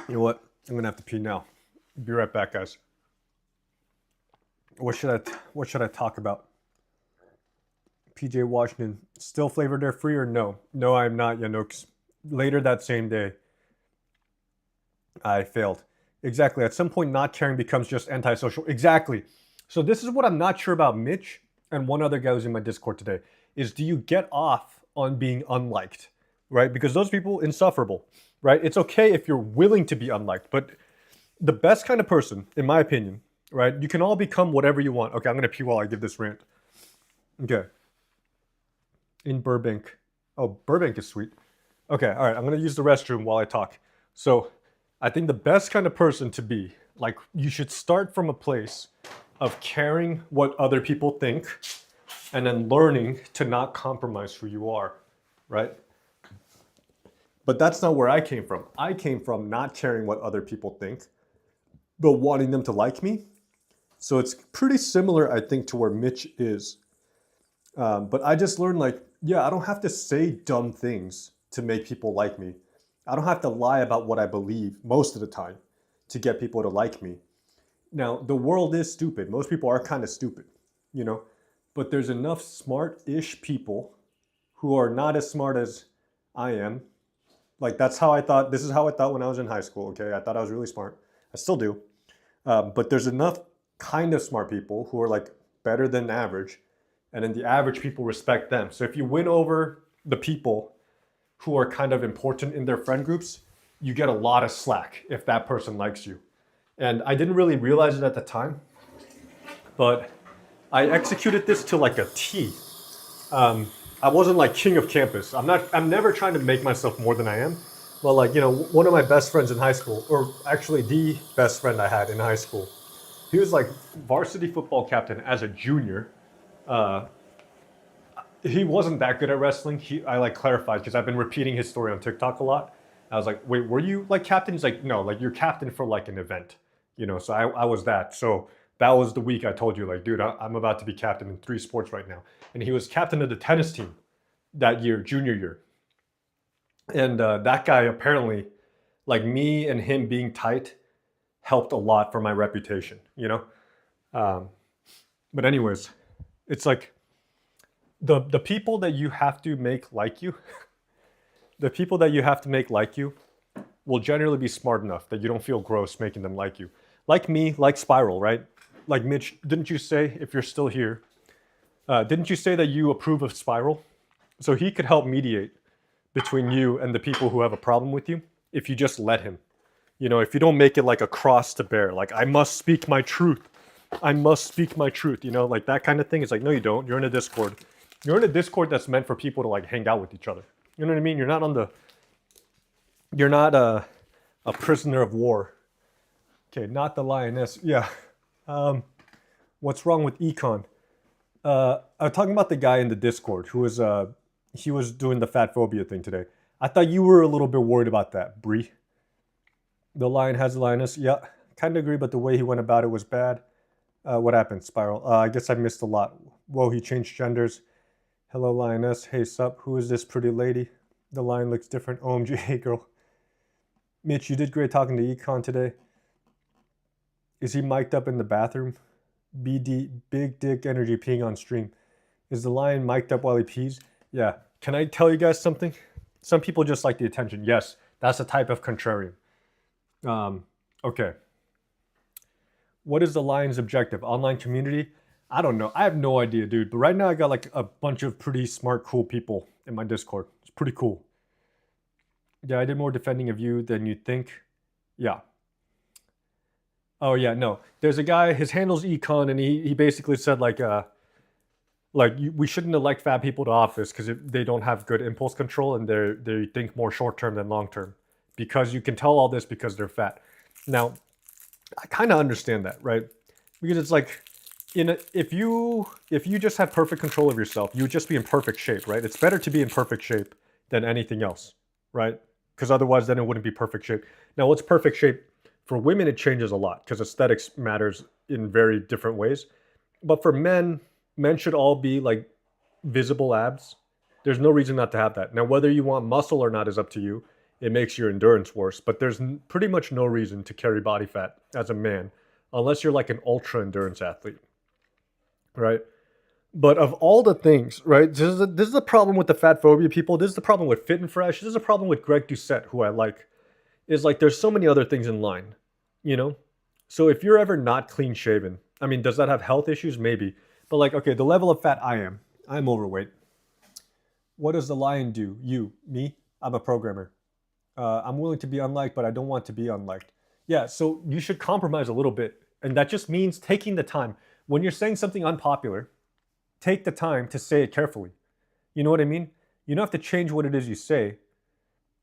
Speaker 1: You know what? I'm going to have to pee now. Be right back, guys. What should I talk about? PJ Washington, still flavored air free or no? No, I'm not, Yanooks. Later that same day, I failed. Exactly. At some point, not caring becomes just antisocial. Exactly. So this is what I'm not sure about Mitch and one other guy who's in my Discord today, is do you get off on being unliked, right? Because those people, insufferable, right? It's okay if you're willing to be unliked, but the best kind of person, in my opinion, right? You can all become whatever you want. Okay, I'm going to pee while I give this rant. Okay. In Burbank. Oh, Burbank is sweet. Okay, all right, I'm going to use the restroom while I talk. So I think the best kind of person to be, like, you should start from a place of caring what other people think and then learning to not compromise who you are, right? But that's not where I came from. I came from not caring what other people think, but wanting them to like me. So it's pretty similar, I think, to where Mitch is. But I just learned, like, yeah, I don't have to say dumb things to make people like me. I don't have to lie about what I believe most of the time to get people to like me. Now, the world is stupid. Most people are kind of stupid, you know? But there's enough smart-ish people who are not as smart as I am. Like, that's how I thought. This is how I thought when I was in high school, okay? I thought I was really smart. I still do. But there's enough kind of smart people who are, like, better than average. And then the average people respect them. So if you win over the people who are kind of important in their friend groups, you get a lot of slack if that person likes you. And I didn't really realize it at the time, but I executed this to like a T. I wasn't like king of campus. I'm never trying to make myself more than I am. But like, you know, one of my best friends in high school, or actually the best friend I had in high school, he was like varsity football captain as a junior. He wasn't that good at wrestling. I like clarified because I've been repeating his story on TikTok a lot. I was like, wait, were you like captain? He's like, no, like you're captain for like an event, So I was that. So that was the week I told you, like, dude, I'm about to be captain in 3 sports right now. And he was captain of the tennis team that year, junior year. And that guy apparently, like me and him being tight, helped a lot for my reputation. But anyways, it's like the people that you have to make like you, the people that you have to make like you will generally be smart enough that you don't feel gross making them like you. Like me, like Spiral, right? Like Mitch, didn't you say, if you're still here, didn't you say that you approve of Spiral? So he could help mediate between you and the people who have a problem with you if you just let him. If you don't make it like a cross to bear, like I must speak my truth. I must speak my truth, like that kind of thing. It's like, no, you don't. You're in a Discord. You're in a Discord that's meant for people to like hang out with each other. You know what I mean? You're not a prisoner of war. Okay, not the lioness. Yeah. What's wrong with Econ? I'm talking about the guy in the Discord who was he was doing the fat phobia thing today. I thought you were a little bit worried about that, Bree. The lion has a lioness. Yeah, kind of agree, but the way he went about it was bad. What happened, Spiral? I guess I missed a lot. Whoa, he changed genders. Hello, lioness. Hey, sup? Who is this pretty lady? The lion looks different. OMG, hey, girl. Mitch, you did great talking to Econ today. Is he mic'd up in the bathroom? BD, big dick energy peeing on stream. Is the lion mic'd up while he pees? Yeah. Can I tell you guys something? Some people just like the attention. Yes, that's a type of contrarian. Okay. What is the lion's objective? Online community? I don't know. I have no idea, dude. But right now I got like a bunch of pretty smart, cool people in my Discord. It's pretty cool. Yeah, I did more defending of you than you'd think. Yeah. Oh yeah, no. There's a guy, his handle's Econ, and he basically said we shouldn't elect fat people to office because they don't have good impulse control and they think more short term than long term. Because you can tell all this because they're fat. Now, I kind of understand that, right? Because it's like, if you just had perfect control of yourself, you would just be in perfect shape, right? It's better to be in perfect shape than anything else, right? Because otherwise, then it wouldn't be perfect shape. Now, what's perfect shape? For women, it changes a lot because aesthetics matters in very different ways. But for men should all be like visible abs. There's no reason not to have that. Now, whether you want muscle or not is up to you. It makes your endurance worse, but there's pretty much no reason to carry body fat as a man unless you're like an ultra endurance athlete, right? But of all the things, right, this is the problem with the fat phobia people. This is the problem with Fit and Fresh. This is the problem with Greg Doucette, who I like. Is like there's so many other things in line, So if you're ever not clean shaven, I mean, does that have health issues? Maybe. But like, okay, the level of fat I'm overweight. What does the lion do? You, me? I'm a programmer. I'm willing to be unliked, but I don't want to be unliked. Yeah, so you should compromise a little bit. And that just means taking the time. When you're saying something unpopular, take the time to say it carefully. You know what I mean? You don't have to change what it is you say.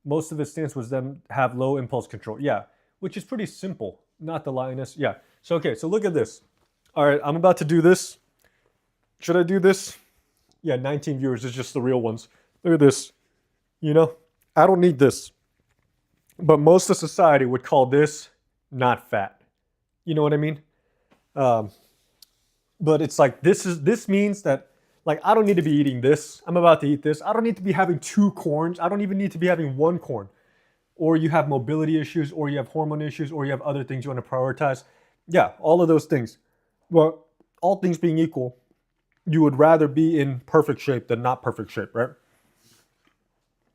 Speaker 1: Most of his stance was them have low impulse control. Yeah, which is pretty simple. Not the lioness. Yeah. So, okay, so look at this. All right, I'm about to do this. Should I do this? Yeah, 19 viewers is just the real ones. Look at this. I don't need this. But most of society would call this not fat. You know what I mean? But it's like, this means that, like, I don't need to be eating this. I'm about to eat this. I don't need to be having 2 corns. I don't even need to be having 1 corn. Or you have mobility issues, or you have hormone issues, or you have other things you want to prioritize. Yeah, all of those things. Well, all things being equal, you would rather be in perfect shape than not perfect shape, right?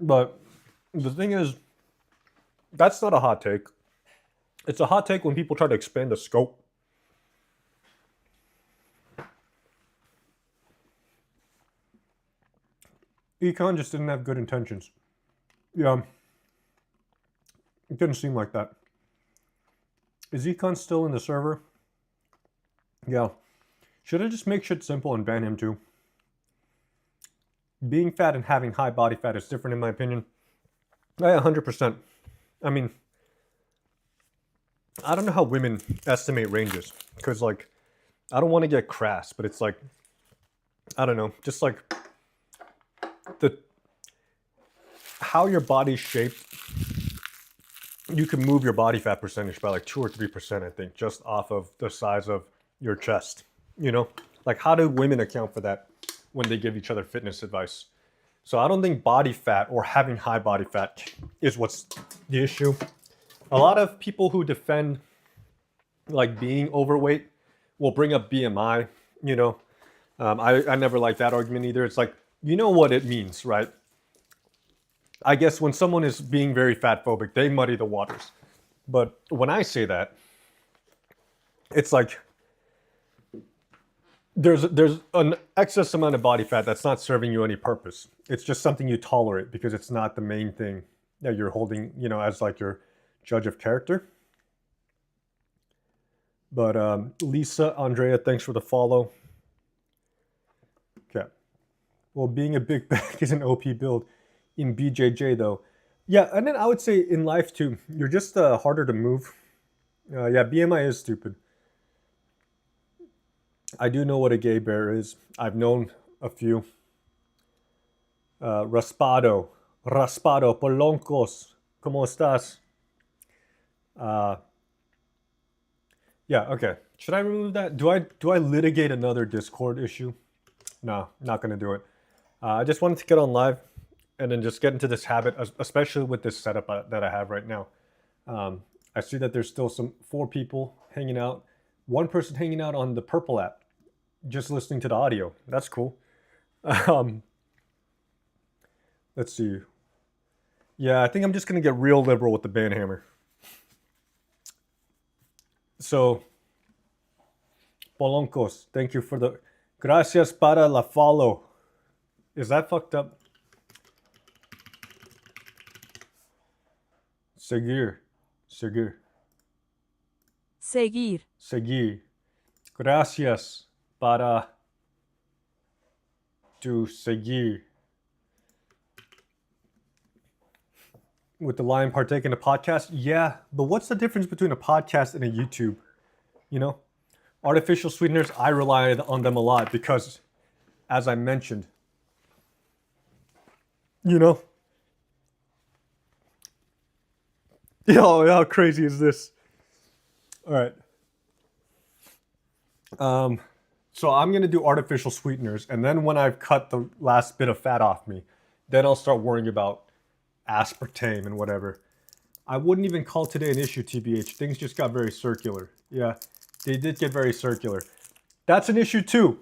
Speaker 1: But the thing is, that's not a hot take. It's a hot take when people try to expand the scope. Econ just didn't have good intentions. Yeah. It didn't seem like that. Is Econ still in the server? Yeah. Should I just make shit simple and ban him too? Being fat and having high body fat is different in my opinion. Yeah, 100%. I mean, I don't know how women estimate ranges. Because, like, I don't want to get crass, but it's like, I don't know. Just like, how your body's shaped you can move your body fat percentage by like 2 or 3%, I think, just off of the size of your chest. You know, like how do women account for that when they give each other fitness advice? So I don't think body fat or having high body fat is what's the issue. A lot of people who defend like being overweight will bring up BMI, you know. I never like that argument either. It's like, you know what it means, right? I guess when someone is being very fat phobic, they muddy the waters. But when I say that, it's like there's an excess amount of body fat that's not serving you any purpose. It's just something you tolerate because it's not the main thing that you're holding, you know, as like your judge of character. But Lisa, Andrea, thanks for the follow. Okay. Well, being a big back is an OP build in BJJ though. Yeah, and then I would say in life too, you're just harder to move. Yeah, BMI is stupid. I do know what a gay bear is. I've known a few. Raspado, Poloncos, ¿cómo estás? Yeah, okay. Should I remove that? Do I litigate another Discord issue? No, not gonna do it. I just wanted to get on live and then just get into this habit, especially with this setup that I have right now. I see that there's still 4 people hanging out. 1 person hanging out on the Purple app, just listening to the audio. That's cool. Let's see. Yeah, I think I'm just gonna get real liberal with the banhammer. So, Poloncos, thank you for the gracias para la follow. Is that fucked up? Seguir. Gracias para tu seguir. With the lion partake in a podcast? Yeah, but what's the difference between a podcast and a YouTube? You know? Artificial sweeteners, I rely on them a lot because, as I mentioned, you know? Yo, how crazy is this? All right. So I'm going to do artificial sweeteners, and then when I've cut the last bit of fat off me, then I'll start worrying about aspartame and whatever. I wouldn't even call today an issue, TBH. Things just got very circular. Yeah, they did get very circular. That's an issue too,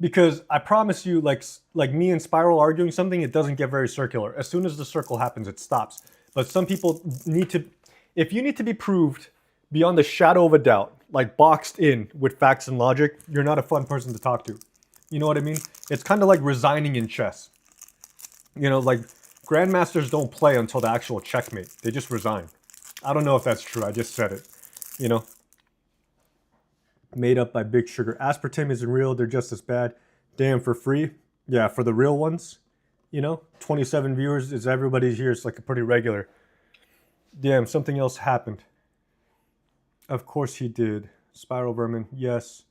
Speaker 1: because I promise you, like me and Spiral arguing something, it doesn't get very circular. As soon as the circle happens, it stops. But some people need to, if you need to be proved beyond the shadow of a doubt, like boxed in with facts and logic, you're not a fun person to talk to. You know what I mean? It's kind of like resigning in chess. You know, like grandmasters don't play until the actual checkmate. They just resign. I don't know if that's true. I just said it. You know? Made up by Big Sugar. Aspartame isn't real. They're just as bad. Damn, for free? Yeah, for the real ones. You know? 27 viewers. Is everybody here? It's like a pretty regular. Damn, something else happened. Of course he did. Spiral Vermin. Yes.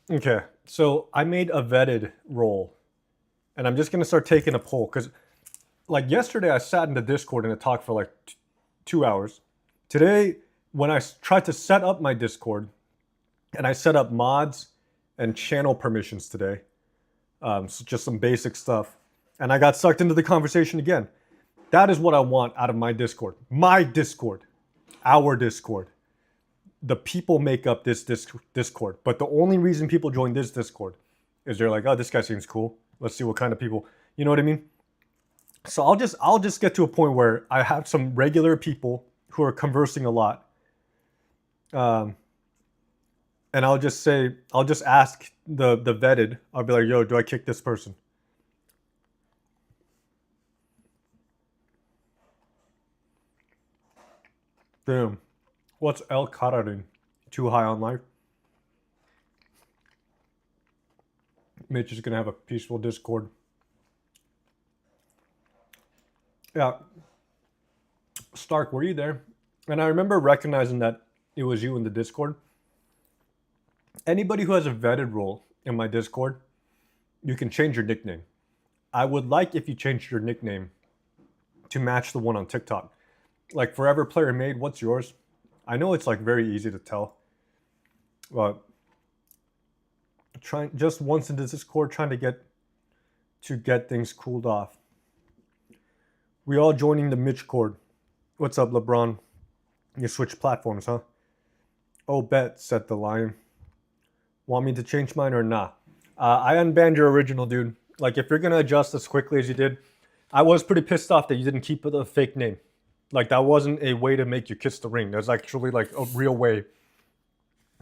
Speaker 1: Okay, so I made a vetted roll, and I'm just gonna start taking a poll because, like yesterday, I sat in the Discord and I talked for like 2 hours. Today, when I tried to set up my Discord, and I set up mods and channel permissions today, so just some basic stuff, and I got sucked into the conversation again. That is what I want out of my Discord. My Discord, our Discord. The people make up this Discord, but the only reason people join this Discord is they're like, oh, this guy seems cool. Let's see what kind of people, you know what I mean? So I'll just get to a point where I have some regular people who are conversing a lot, and I'll just ask the vetted. I'll be like, yo, do I kick this person? Damn. What's El Cararin? Too high on life? Mitch is gonna have a peaceful Discord. Yeah. Stark, were you there? And I remember recognizing that it was you in the Discord. Anybody who has a vetted role in my Discord, you can change your nickname. I would like if you changed your nickname to match the one on TikTok. Like Forever Player Made, what's yours? I know it's like very easy to tell, but trying just once into Discord, trying to get things cooled off. We all joining the Mitch Cord. What's up, LeBron? You switch platforms, huh? Oh, bet, said the lion. Want me to change mine or not? I unbanned your original, dude. Like, if you're gonna adjust as quickly as you did, I was pretty pissed off that you didn't keep the fake name. Like, that wasn't a way to make you kiss the ring. There's actually like a real way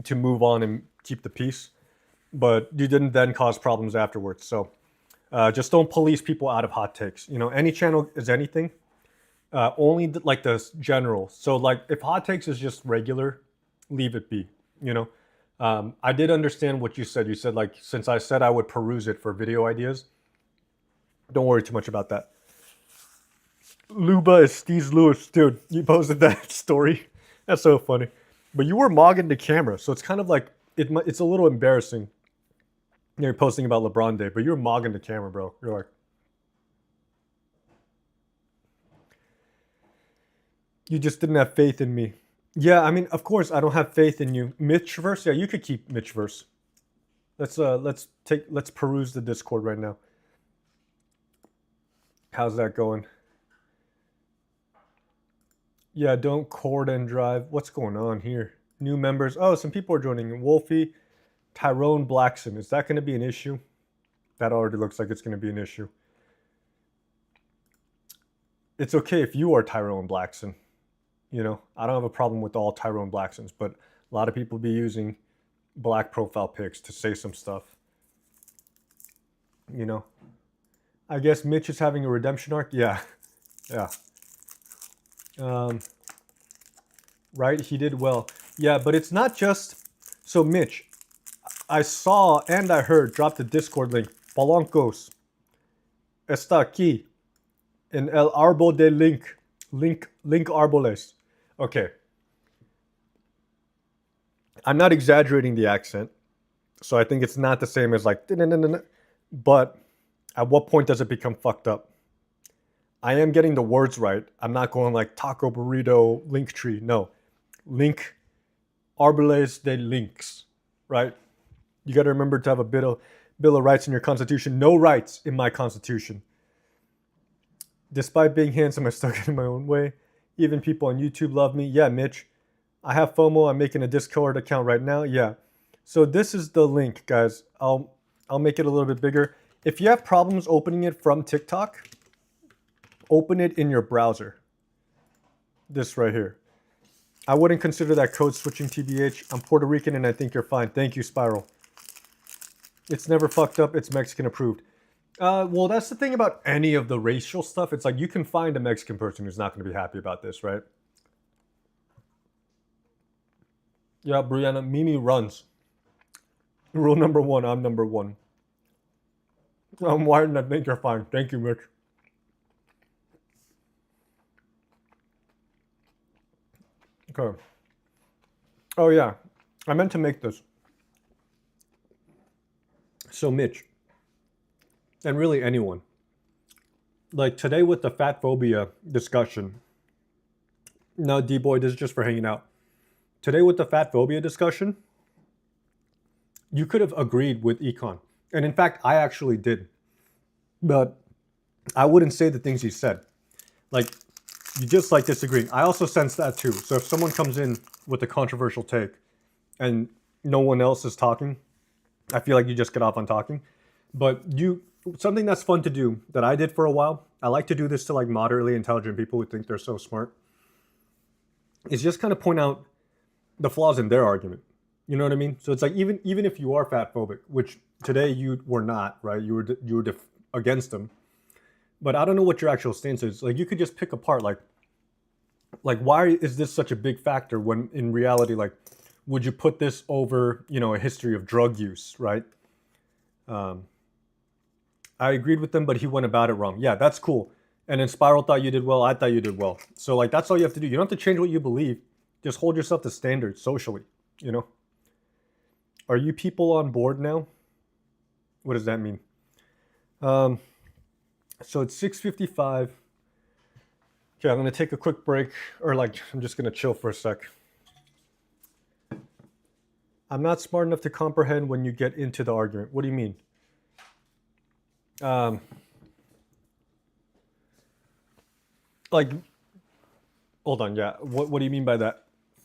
Speaker 1: to move on and keep the peace. But you didn't then cause problems afterwards. So just don't police people out of hot takes. You know, any channel is anything. Only like the general. So like if hot takes is just regular, leave it be, you know. I did understand what you said. You said like, since I said I would peruse it for video ideas, don't worry too much about that. Luba is Steve Lewis. Dude, you posted that story. That's so funny. But you were mogging the camera, so it's kind of like, it's a little embarrassing. You're posting about LeBron Day, but you're mogging the camera, bro. You're like, you just didn't have faith in me. Yeah, I mean, of course, I don't have faith in you. Mitchverse, yeah, you could keep Mitchverse. Let's peruse the Discord right now. How's that going? Yeah, don't cord and drive. What's going on here? New members. Oh, some people are joining. Wolfie, Tyrone Blackson. Is that going to be an issue? That already looks like it's going to be an issue. It's okay if you are Tyrone Blackson. You know, I don't have a problem with all Tyrone Blacksons, but a lot of people be using black profile pics to say some stuff. You know, I guess Mitch is having a redemption arc. Yeah, yeah. Right, he did well. Yeah, but it's not just. So Mitch, I saw and I heard, drop the Discord link. Palancos está aquí en el árbol de link. Link árboles. Okay. I'm not exaggerating the accent, so I think it's not the same as like, but at what point does it become fucked up? I am getting the words right. I'm not going like taco burrito, link tree. No. Link, árboles de links, right? You got to remember to have a Bill of Rights in your constitution. No rights in my constitution. Despite being handsome, I still get in my own way. Even people on YouTube love me. Yeah, Mitch. I have FOMO. I'm making a Discord account right now. Yeah. So this is the link, guys. I'll make it a little bit bigger. If you have problems opening it from TikTok, open it in your browser. This right here. I wouldn't consider that code switching, TBH. I'm Puerto Rican and I think you're fine. Thank you, Spiral. It's never fucked up. It's Mexican approved. Well, that's the thing about any of the racial stuff. It's like you can find a Mexican person who's not going to be happy about this, right? Yeah, Brianna, Mimi runs. Rule number one, I'm number one. I'm white and I think you're fine. Thank you, Mitch. Okay. Oh, yeah. I meant to make this. So, Mitch, and really anyone, like today with the fat phobia discussion. No, D-Boy, this is just for hanging out. Today with the fat phobia discussion, you could have agreed with Econ. And in fact, I actually did. But I wouldn't say the things he said. Like, you just like disagreeing. I also sense that too. So if someone comes in with a controversial take and no one else is talking, I feel like you just get off on talking. But something that's fun to do that I did for a while, I like to do this to like moderately intelligent people who think they're so smart, is just kind of point out the flaws in their argument. You know what I mean? So it's like even if you are fat phobic, which today you were not, right? You were against them. But I don't know what your actual stance is. Like you could just pick apart like why is this such a big factor when in reality, like, would you put this over, you know, a history of drug use, right? I agreed with him, but he went about it wrong. Yeah, that's cool. And then Spiral thought you did well. I thought you did well. So like that's all you have to do. You don't have to change what you believe. Just hold yourself to standards socially, you know? Are you people on board now? What does that mean? So it's 6:55. Okay, I'm gonna take a quick break, or like I'm just gonna chill for a sec. I'm not smart enough to comprehend when you get into the argument. What do you mean? Um, like, hold on. Yeah. What do you mean by that?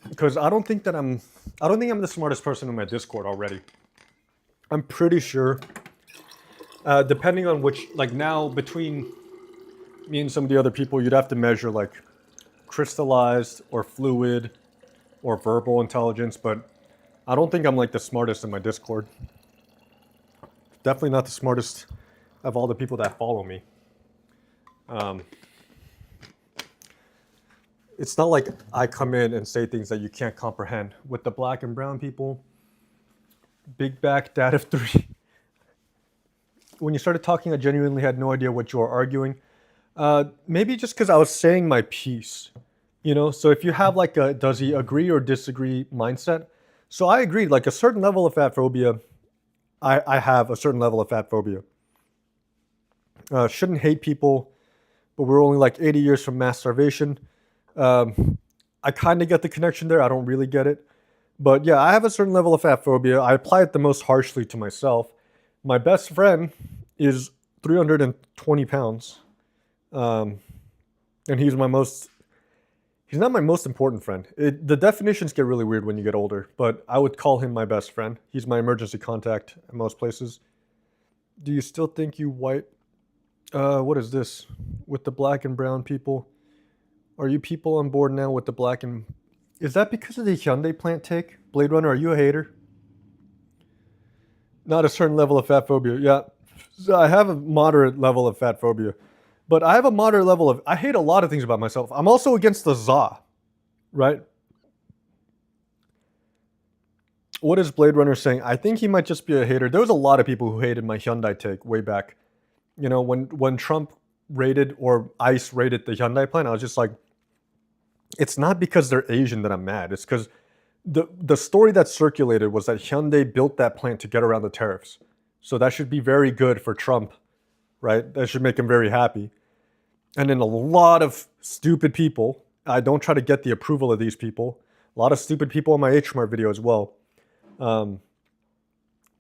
Speaker 1: Because I don't think I'm the smartest person in my Discord already. I'm pretty sure. Depending on which, like now between me and some of the other people, you'd have to measure like crystallized or fluid or verbal intelligence, but I don't think I'm like the smartest in my Discord. Definitely not the smartest of all the people that follow me. It's not like I come in and say things that you can't comprehend. With the black and brown people, big back, dad of three. When you started talking, I genuinely had no idea what you were arguing. Maybe just because I was saying my piece, you know? So if you have like a does he agree or disagree mindset. So I agreed, like a certain level of fat phobia, I have a certain level of fat phobia. Shouldn't hate people, but we're only like 80 years from mass starvation. I kind of get the connection there. I don't really get it. But yeah, I have a certain level of fat phobia. I apply it the most harshly to myself. My best friend is 320 pounds. And he's not my most important friend. The definitions get really weird when you get older, but I would call him my best friend. He's my emergency contact in most places. Do you still think you white, what is this? With the black and brown people? Are you people on board now with the black and... Is that because of the Hyundai plant take? Blade Runner, are you a hater? Not a certain level of fat phobia. Yeah, so I have a moderate level of fat phobia. But I have a moderate level of... I hate a lot of things about myself. I'm also against the ZA, right? What is Blade Runner saying? I think he might just be a hater. There was a lot of people who hated my Hyundai take way back. You know, when Trump raided or ICE raided the Hyundai plant, I was just like, it's not because they're Asian that I'm mad. It's because the story that circulated was that Hyundai built that plant to get around the tariffs. So that should be very good for Trump, right? That should make him very happy. And then a lot of stupid people, I don't try to get the approval of these people, a lot of stupid people on my HMart video as well.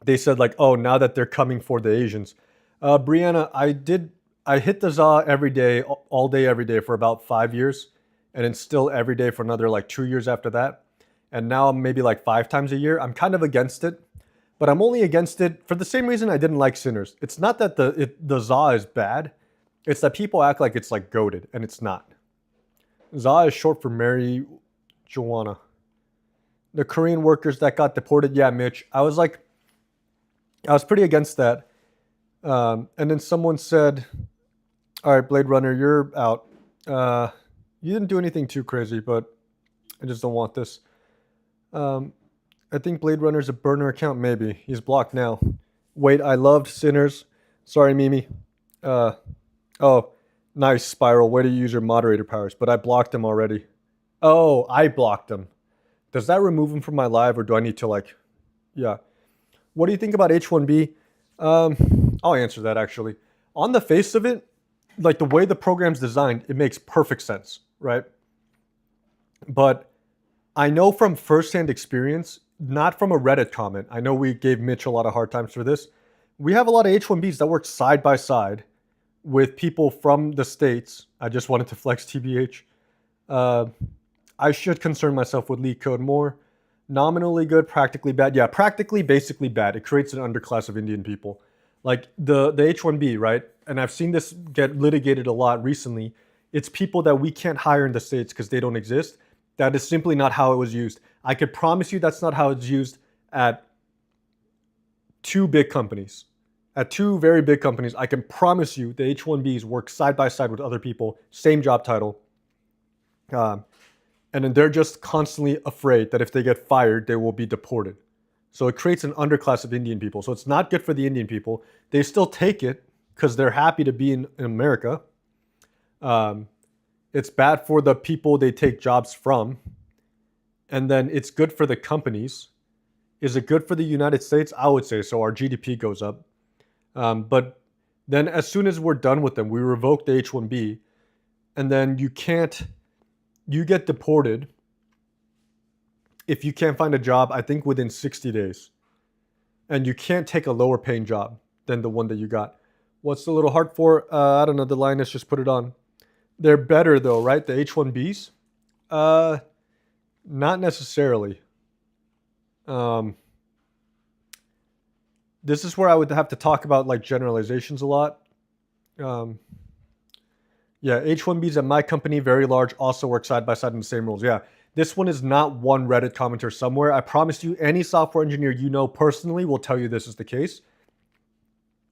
Speaker 1: They said like, oh, now that they're coming for the Asians. Brianna, I hit the ZA every day, all day, every day for about 5 years. And then still every day for another like 2 years after that. And now I'm maybe like 5 times a year. I'm kind of against it, but I'm only against it for the same reason I didn't like Sinners. It's not that the ZA is bad. It's that people act like it's like goated, and it's not. ZA is short for Mary Joanna. The Korean workers that got deported, yeah, Mitch. I was pretty against that. And then someone said, all right, Blade Runner, you're out. You didn't do anything too crazy, but I just don't want this. I think Blade Runner's a burner account, maybe. He's blocked now. Wait, I loved Sinners. Sorry, Mimi. Oh, nice, Spiral. Way to use your moderator powers, but I blocked him already. Oh, I blocked him. Does that remove him from my live, or do I need to like... Yeah. What do you think about H1B? I'll answer that, actually. On the face of it, like the way the program's designed, it makes perfect sense, right? But I know from firsthand experience, not from a Reddit comment. I know we gave Mitch a lot of hard times for this. We have a lot of H1Bs that work side by side with people from the States. I just wanted to flex TBH. I should concern myself with leak code more. Nominally good, practically bad. Yeah, practically, basically bad. It creates an underclass of Indian people. Like the H1B, right? And I've seen this get litigated a lot recently. It's people that we can't hire in the States because they don't exist. That is simply not how it was used. I could promise you that's not how it's used at 2 big companies. At 2 very big companies, I can promise you the H1Bs work side by side with other people, same job title. And then they're just constantly afraid that if they get fired, they will be deported. So it creates an underclass of Indian people. So it's not good for the Indian people. They still take it because they're happy to be in America. It's bad for the people they take jobs from. And then it's good for the companies. Is it good for the United States? I would say so. Our GDP goes up. But Then as soon as we're done with them, we revoke the H-1B, and then you get deported if you can't find a job, I think within 60 days. And you can't take a lower paying job than the one that you got. What's the little heart for? I don't know. The lioness just put it on. They're better though, right? The H-1Bs? Not necessarily. This is where I would have to talk about like generalizations a lot. Yeah, H-1Bs at my company, very large, also work side by side in the same roles. Yeah, this one is not one Reddit commenter somewhere. I promise you, any software engineer you know personally will tell you this is the case.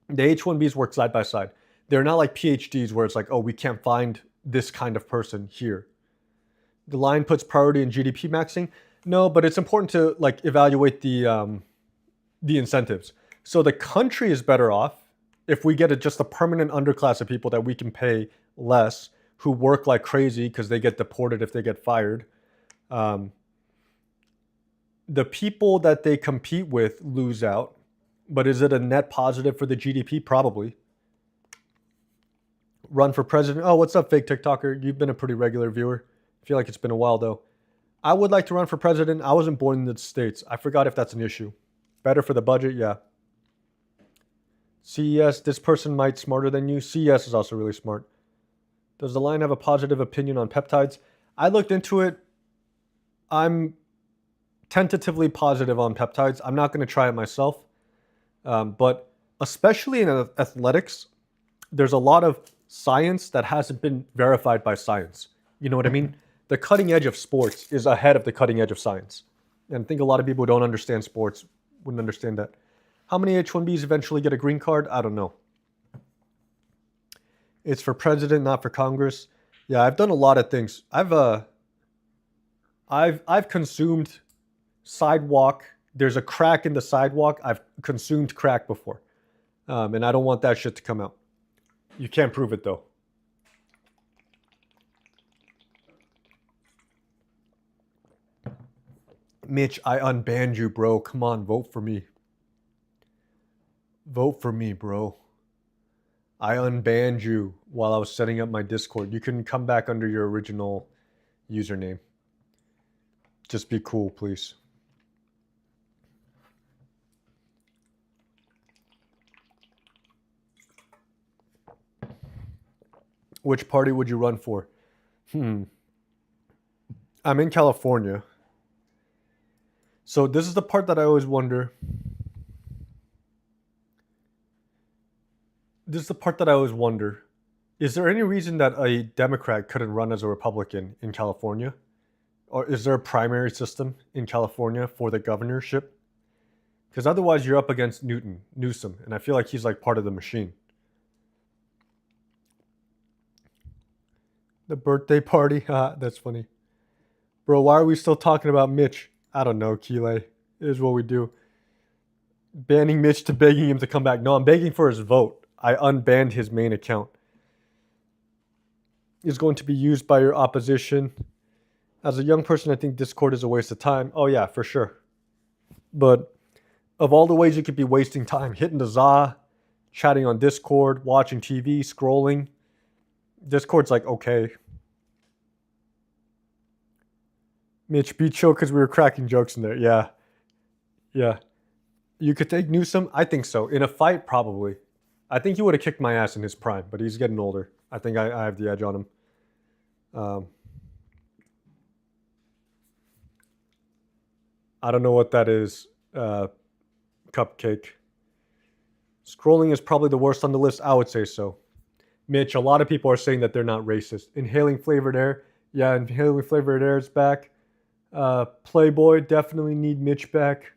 Speaker 1: The H-1Bs work side by side. They're not like PhDs where it's like, oh, we can't find this kind of person here. The line puts priority in GDP maxing. No, but it's important to like evaluate the incentives. So the country is better off if we get just a permanent underclass of people that we can pay less, who work like crazy because they get deported if they get fired. The people that they compete with lose out. But is it a net positive for the GDP? Probably. Run for president. Oh, what's up, fake TikToker? You've been a pretty regular viewer. I feel like it's been a while, though. I would like to run for president. I wasn't born in the States. I forgot if that's an issue. Better for the budget? Yeah. CES, this person might smarter than you. CES is also really smart. Does the line have a positive opinion on peptides? I looked into it. I'm tentatively positive on peptides. I'm not going to try it myself. But especially in athletics, there's a lot of science that hasn't been verified by science. You know what I mean? The cutting edge of sports is ahead of the cutting edge of science. And I think a lot of people who don't understand sports wouldn't understand that. How many H-1Bs eventually get a green card? I don't know. It's for president, not for Congress. Yeah, I've done a lot of things. I've consumed sidewalk. There's a crack in the sidewalk. I've consumed crack before. And I don't want that shit to come out. You can't prove it though. Mitch, I unbanned you, bro. Come on, vote for me. Vote for me, bro. I unbanned you while I was setting up my Discord. You can come back under your original username. Just be cool, please. Which party would you run for? I'm in California. So this is the part that I always wonder. Is there any reason that a Democrat couldn't run as a Republican in California? Or is there a primary system in California for the governorship? Because otherwise you're up against Newsom, and I feel like he's like part of the machine. The birthday party? That's funny. Bro, why are we still talking about Mitch? I don't know, Kile. It is what we do. Banning Mitch to begging him to come back. No, I'm begging for his vote. I unbanned his main account. Is going to be used by your opposition. As a young person, I think Discord is a waste of time. Oh yeah, for sure. But of all the ways you could be wasting time, hitting the za, chatting on Discord, watching TV, scrolling, Discord's like, okay. Mitch, be chill because we were cracking jokes in there. Yeah. Yeah. You could take Newsom? I think so. In a fight, probably. I think he would have kicked my ass in his prime, but he's getting older. I think I have the edge on him. I don't know what that is. Cupcake. Scrolling is probably the worst on the list. I would say so. Mitch, a lot of people are saying that they're not racist. Inhaling flavored air. Yeah, inhaling flavored air is back. Playboy, definitely need Mitch back.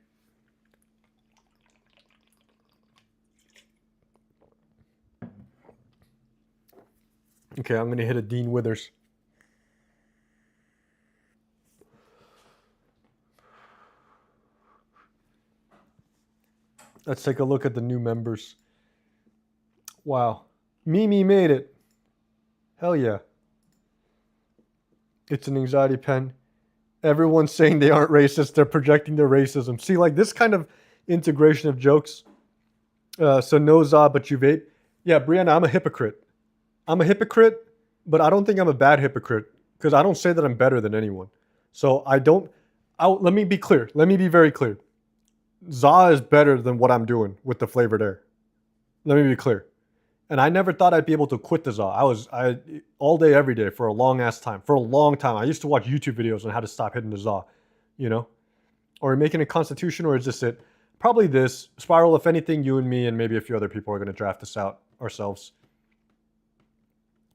Speaker 1: Okay, I'm going to hit a Dean Withers. Let's take a look at the new members. Wow. Mimi made it. Hell yeah. It's an anxiety pen. Everyone's saying they aren't racist. They're projecting their racism. See, like this kind of integration of jokes. So no za, but you vape. Yeah, Brianna, I'm a hypocrite. I'm a hypocrite, but I don't think I'm a bad hypocrite because I don't say that I'm better than anyone. So I don't. Let me be clear. Let me be very clear. ZA is better than what I'm doing with the flavored air. Let me be clear. And I never thought I'd be able to quit the ZA. I all day, every day for a long ass time. For a long time, I used to watch YouTube videos on how to stop hitting the ZA. You know, or making a constitution, or is this it? Probably this. Spiral, if anything, you and me and maybe a few other people are going to draft this out ourselves.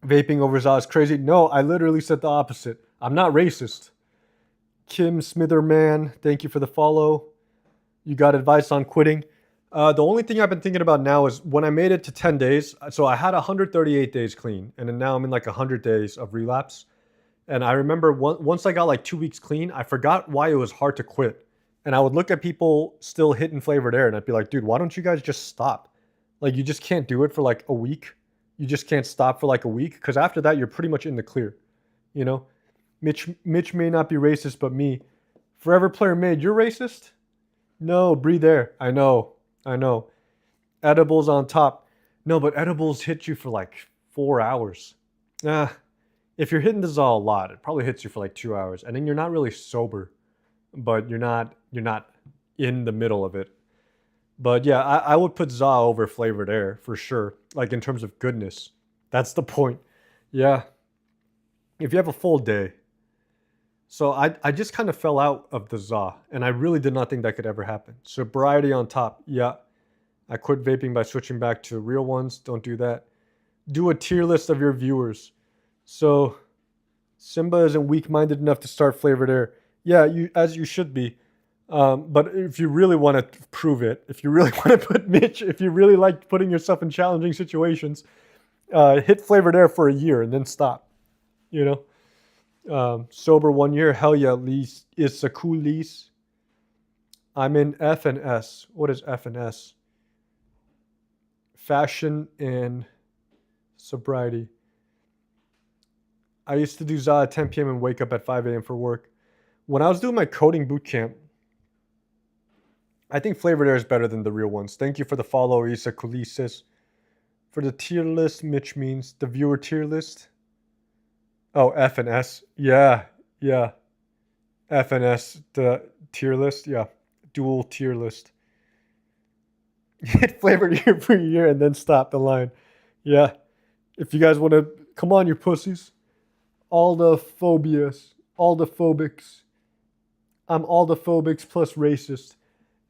Speaker 1: Vaping over ZA is crazy. No, I literally said the opposite. I'm not racist. Kim Smitherman, thank you for the follow. You got advice on quitting. The only thing I've been thinking about now is when I made it to 10 days. So I had 138 days clean, and then now I'm in like 100 days of relapse. And I remember once I got like 2 weeks clean, I forgot why it was hard to quit. And I would look at people still hitting flavored air, and I'd be like, dude, why don't you guys just stop? Like, you just can't do it for like a week. You just can't stop for like a week, because after that, you're pretty much in the clear. You know, Mitch may not be racist, but me. Forever Player Made, you're racist? No, breathe air. I know. Edibles on top. No, but edibles hit you for like 4 hours. If you're hitting the ZA a lot, it probably hits you for like 2 hours, and then you're not really sober, but you're not in the middle of it. But yeah, I would put ZA over flavored air for sure. Like in terms of goodness, that's the point. Yeah, if you have a full day. So I just kind of fell out of the ZA, and I really did not think that could ever happen. Sobriety on top. Yeah, I quit vaping by switching back to real ones. Don't do that. Do a tier list of your viewers. So Simba isn't weak-minded enough to start flavored air. Yeah, as you should be. But if you really want to prove it, if you really want to put Mitch, if you really like putting yourself in challenging situations, hit flavored air for a year and then stop. You know, sober 1 year. Hell yeah, lease. It's a cool lease. I'm in F and S. What is F and S? Fashion and sobriety. I used to do ZA at 10 p.m. and wake up at 5 a.m. for work. When I was doing my coding boot camp, I think flavored air is better than the real ones. Thank you for the follow, Isa Kulisis. For the tier list, Mitch means the viewer tier list. Oh, F and S. Yeah. F and S, the tier list. Yeah. Dual tier list. Hit flavored air for a year and then stop the line. Yeah. If you guys want to, come on, you pussies. All the phobias. All the phobics. I'm all the phobics plus racist.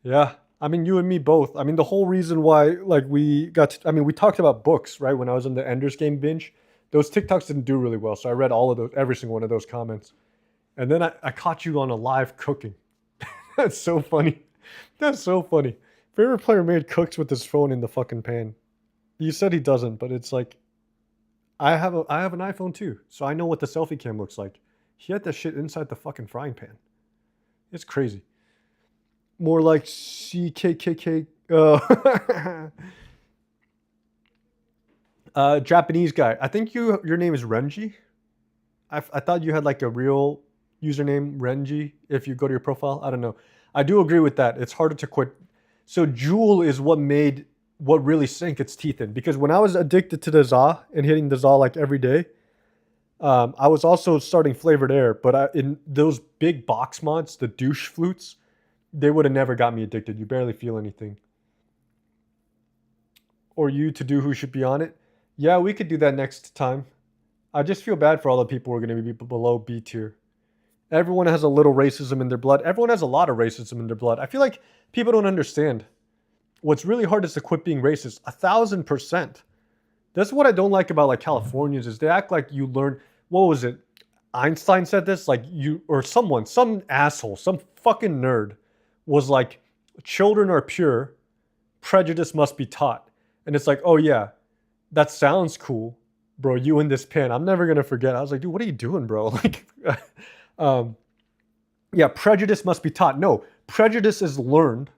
Speaker 1: Yeah. I mean, you and me both. I mean, the whole reason why, like, we talked about books, right? When I was in the Ender's Game binge, those TikToks didn't do really well. So I read all of those, every single one of those comments. And then I caught you on a live cooking. That's so funny. That's so funny. Favorite Player Made cooks with his phone in the fucking pan. You said he doesn't, but it's like, I have an iPhone too, so I know what the selfie cam looks like. He had that shit inside the fucking frying pan. It's crazy. More like CKKK. Japanese guy. I think your name is Renji. I thought you had like a real username, Renji, if you go to your profile. I don't know. I do agree with that. It's harder to quit. So Juul is what really sank its teeth in. Because when I was addicted to the ZA and hitting the ZA like every day, I was also starting flavored air. But in those big box mods, the douche flutes, they would have never got me addicted. You barely feel anything. Or you to do who should be on it. Yeah, we could do that next time. I just feel bad for all the people who are going to be below B tier. Everyone has a little racism in their blood. Everyone has a lot of racism in their blood. I feel like people don't understand. What's really hard is to quit being racist. 1,000%. That's what I don't like about like Californians is they act like you learn. What was it? Einstein said this, like you or someone, some asshole, some fucking nerd was like, children are pure, prejudice must be taught. And it's like, oh yeah, that sounds cool, bro. You in this pen. I'm never gonna forget. I was like, dude, what are you doing, bro? Like, yeah, prejudice must be taught. No, prejudice is learned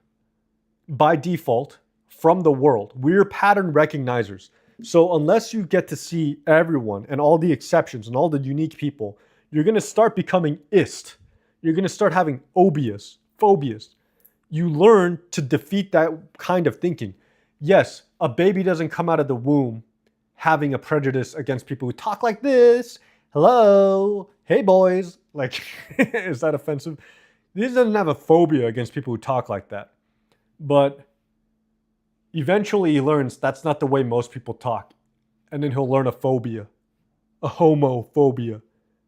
Speaker 1: by default from the world. We're pattern recognizers. So unless you get to see everyone and all the exceptions and all the unique people, you're going to start becoming ist. You're going to start having obias, phobias. You learn to defeat that kind of thinking. Yes, a baby doesn't come out of the womb having a prejudice against people who talk like this. Hello, hey boys. Like, is that offensive? This doesn't have a phobia against people who talk like that. But eventually he learns that's not the way most people talk. And then he'll learn a phobia, a homophobia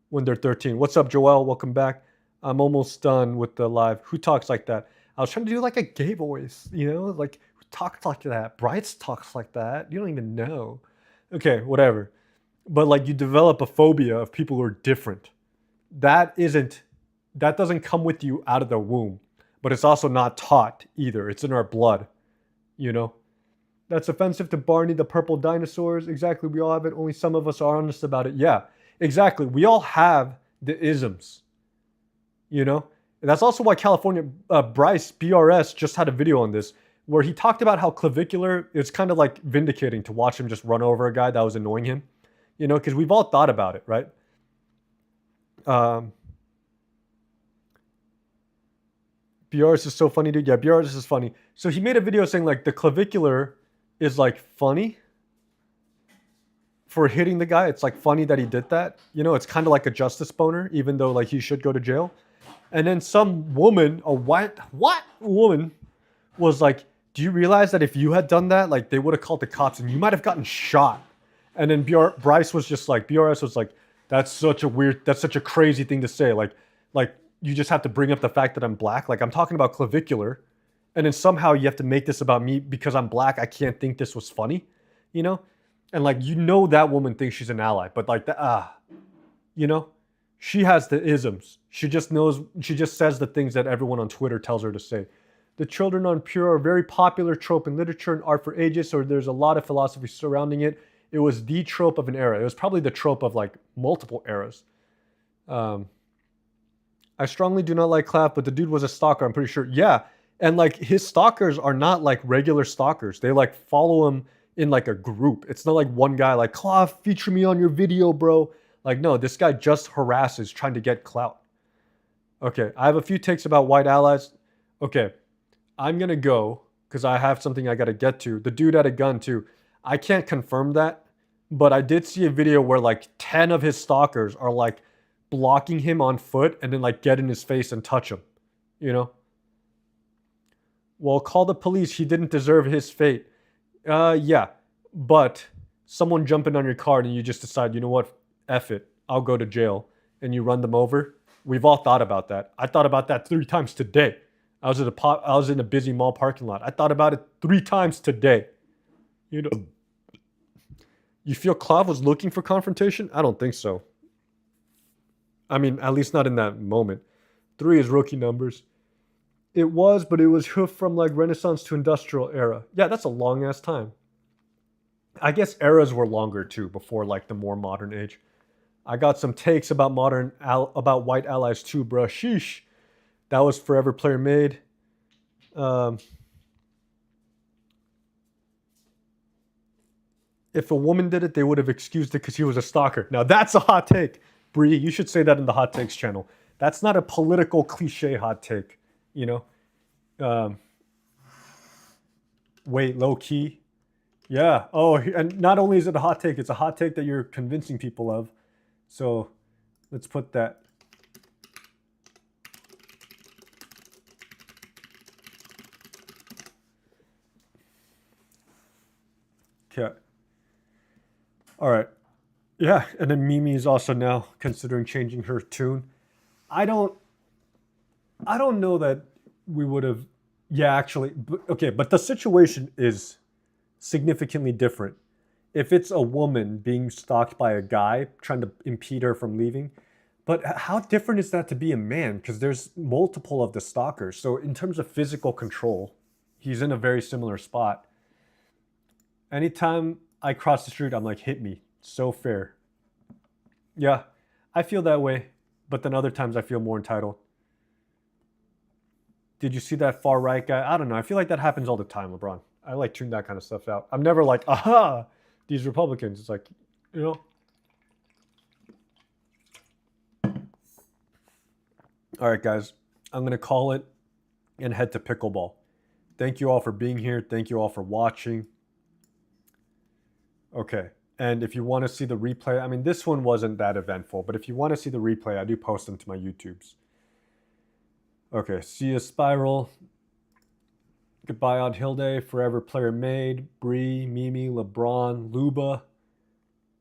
Speaker 1: when they're 13. What's up, Joel? Welcome back. I'm almost done with the live. Who talks like that? I was trying to do like a gay voice, you know, like who talks like that? Bryce talks like that. You don't even know. Okay, whatever. But like you develop a phobia of people who are different. That isn't, that doesn't come with you out of the womb, but it's also not taught either. It's in our blood, you know? That's offensive to Barney the purple dinosaurs. Exactly. We all have it. Only some of us are honest about it. Yeah, exactly. We all have the isms, you know? And that's also why California, Bryce, BRS, just had a video on this where he talked about how clavicular, it's kind of like vindicating to watch him just run over a guy that was annoying him, you know, because we've all thought about it, right? BRS is so funny, dude. Yeah, BRS is funny. So he made a video saying like the clavicular is like funny for hitting the guy. It's like funny that he did that. You know, it's kind of like a justice boner, even though like he should go to jail. And then some woman, a white woman, was like, "Do you realize that if you had done that, like they would have called the cops and you might have gotten shot?" And then Bryce was just like, BRS was like, "That's such a weird, that's such a crazy thing to say. Like you just have to bring up the fact that I'm black. Like I'm talking about clavicular, and then somehow you have to make this about me because I'm black. I can't think this was funny, you know." And like you know that woman thinks she's an ally, but like you know, she has the isms. She just knows. She just says the things that everyone on Twitter tells her to say. The children on Pure are a very popular trope in literature and art for ages, so there's a lot of philosophy surrounding it. It was the trope of an era. It was probably the trope of like multiple eras. Um, I strongly do not like Clav, but the dude was a stalker, I'm pretty sure. Yeah. And like his stalkers are not like regular stalkers. They like follow him in like a group. It's not like one guy like, Clav, feature me on your video, bro. Like, no, this guy just harasses trying to get clout. Okay, I have a few takes about white allies. Okay, I'm gonna go because I have something I gotta get to. The dude had a gun too. I can't confirm that, but I did see a video where like 10 of his stalkers are like blocking him on foot and then like get in his face and touch him. You know? Well, call the police. He didn't deserve his fate. Yeah. But someone jumping on your car and you just decide, you know what? F it. I'll go to jail. And you run them over. We've all thought about that. I thought about that 3 times today. I was in a busy mall parking lot. I thought about it 3 times today. You know, you feel Clav was looking for confrontation? I don't think so. I mean, at least not in that moment. 3 is rookie numbers. It was, but it was from like Renaissance to Industrial era. Yeah, that's a long ass time. I guess eras were longer too before like the more modern age. I got some takes about about white allies too, bruh. Sheesh. That was Forever Player Made. If a woman did it, they would have excused it because he was a stalker. Now that's a hot take, Bree. You should say that in the hot takes channel. That's not a political cliche hot take, you know. Um, Wait, low key. Yeah. Oh, and not only is it a hot take, it's a hot take that you're convincing people of. So let's put that. Okay. All right. Yeah, and then Mimi is also now considering changing her tune. I don't I don't know that we would have yeah, actually okay, but the situation is significantly different. If it's a woman being stalked by a guy trying to impede her from leaving, but how different is that to be a man because there's multiple of the stalkers. So in terms of physical control, he's in a very similar spot. Anytime I cross the street, I'm like, hit me. So fair. Yeah, I feel that way, but then other times I feel more entitled. Did you see that far right guy? I don't know. I feel like that happens all the time, LeBron. I like tune that kind of stuff out. I'm never like, aha, these Republicans. It's like, you know. All right, guys. I'm gonna call it and head to pickleball. Thank you all for being here. Thank you all for watching. Okay. And if you want to see the replay, I mean, this one wasn't that eventful, but if you want to see the replay, I do post them to my YouTubes. Okay. See you, Spiral. Goodbye, Odd Hilde. Forever Player Made. Bree, Mimi, LeBron, Luba.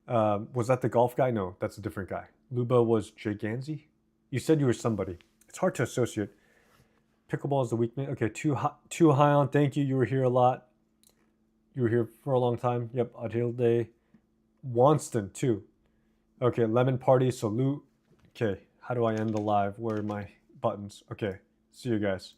Speaker 1: Was that the golf guy? No, that's a different guy. Luba was Giganzi? You said you were somebody. It's hard to associate. Pickleball is the weakness. Okay, too high on. Thank you. You were here a lot. You were here for a long time. Yep, Adilde. Wanston, too. Okay, Lemon Party, salute. Okay, how do I end the live? Where are my buttons? Okay, see you guys.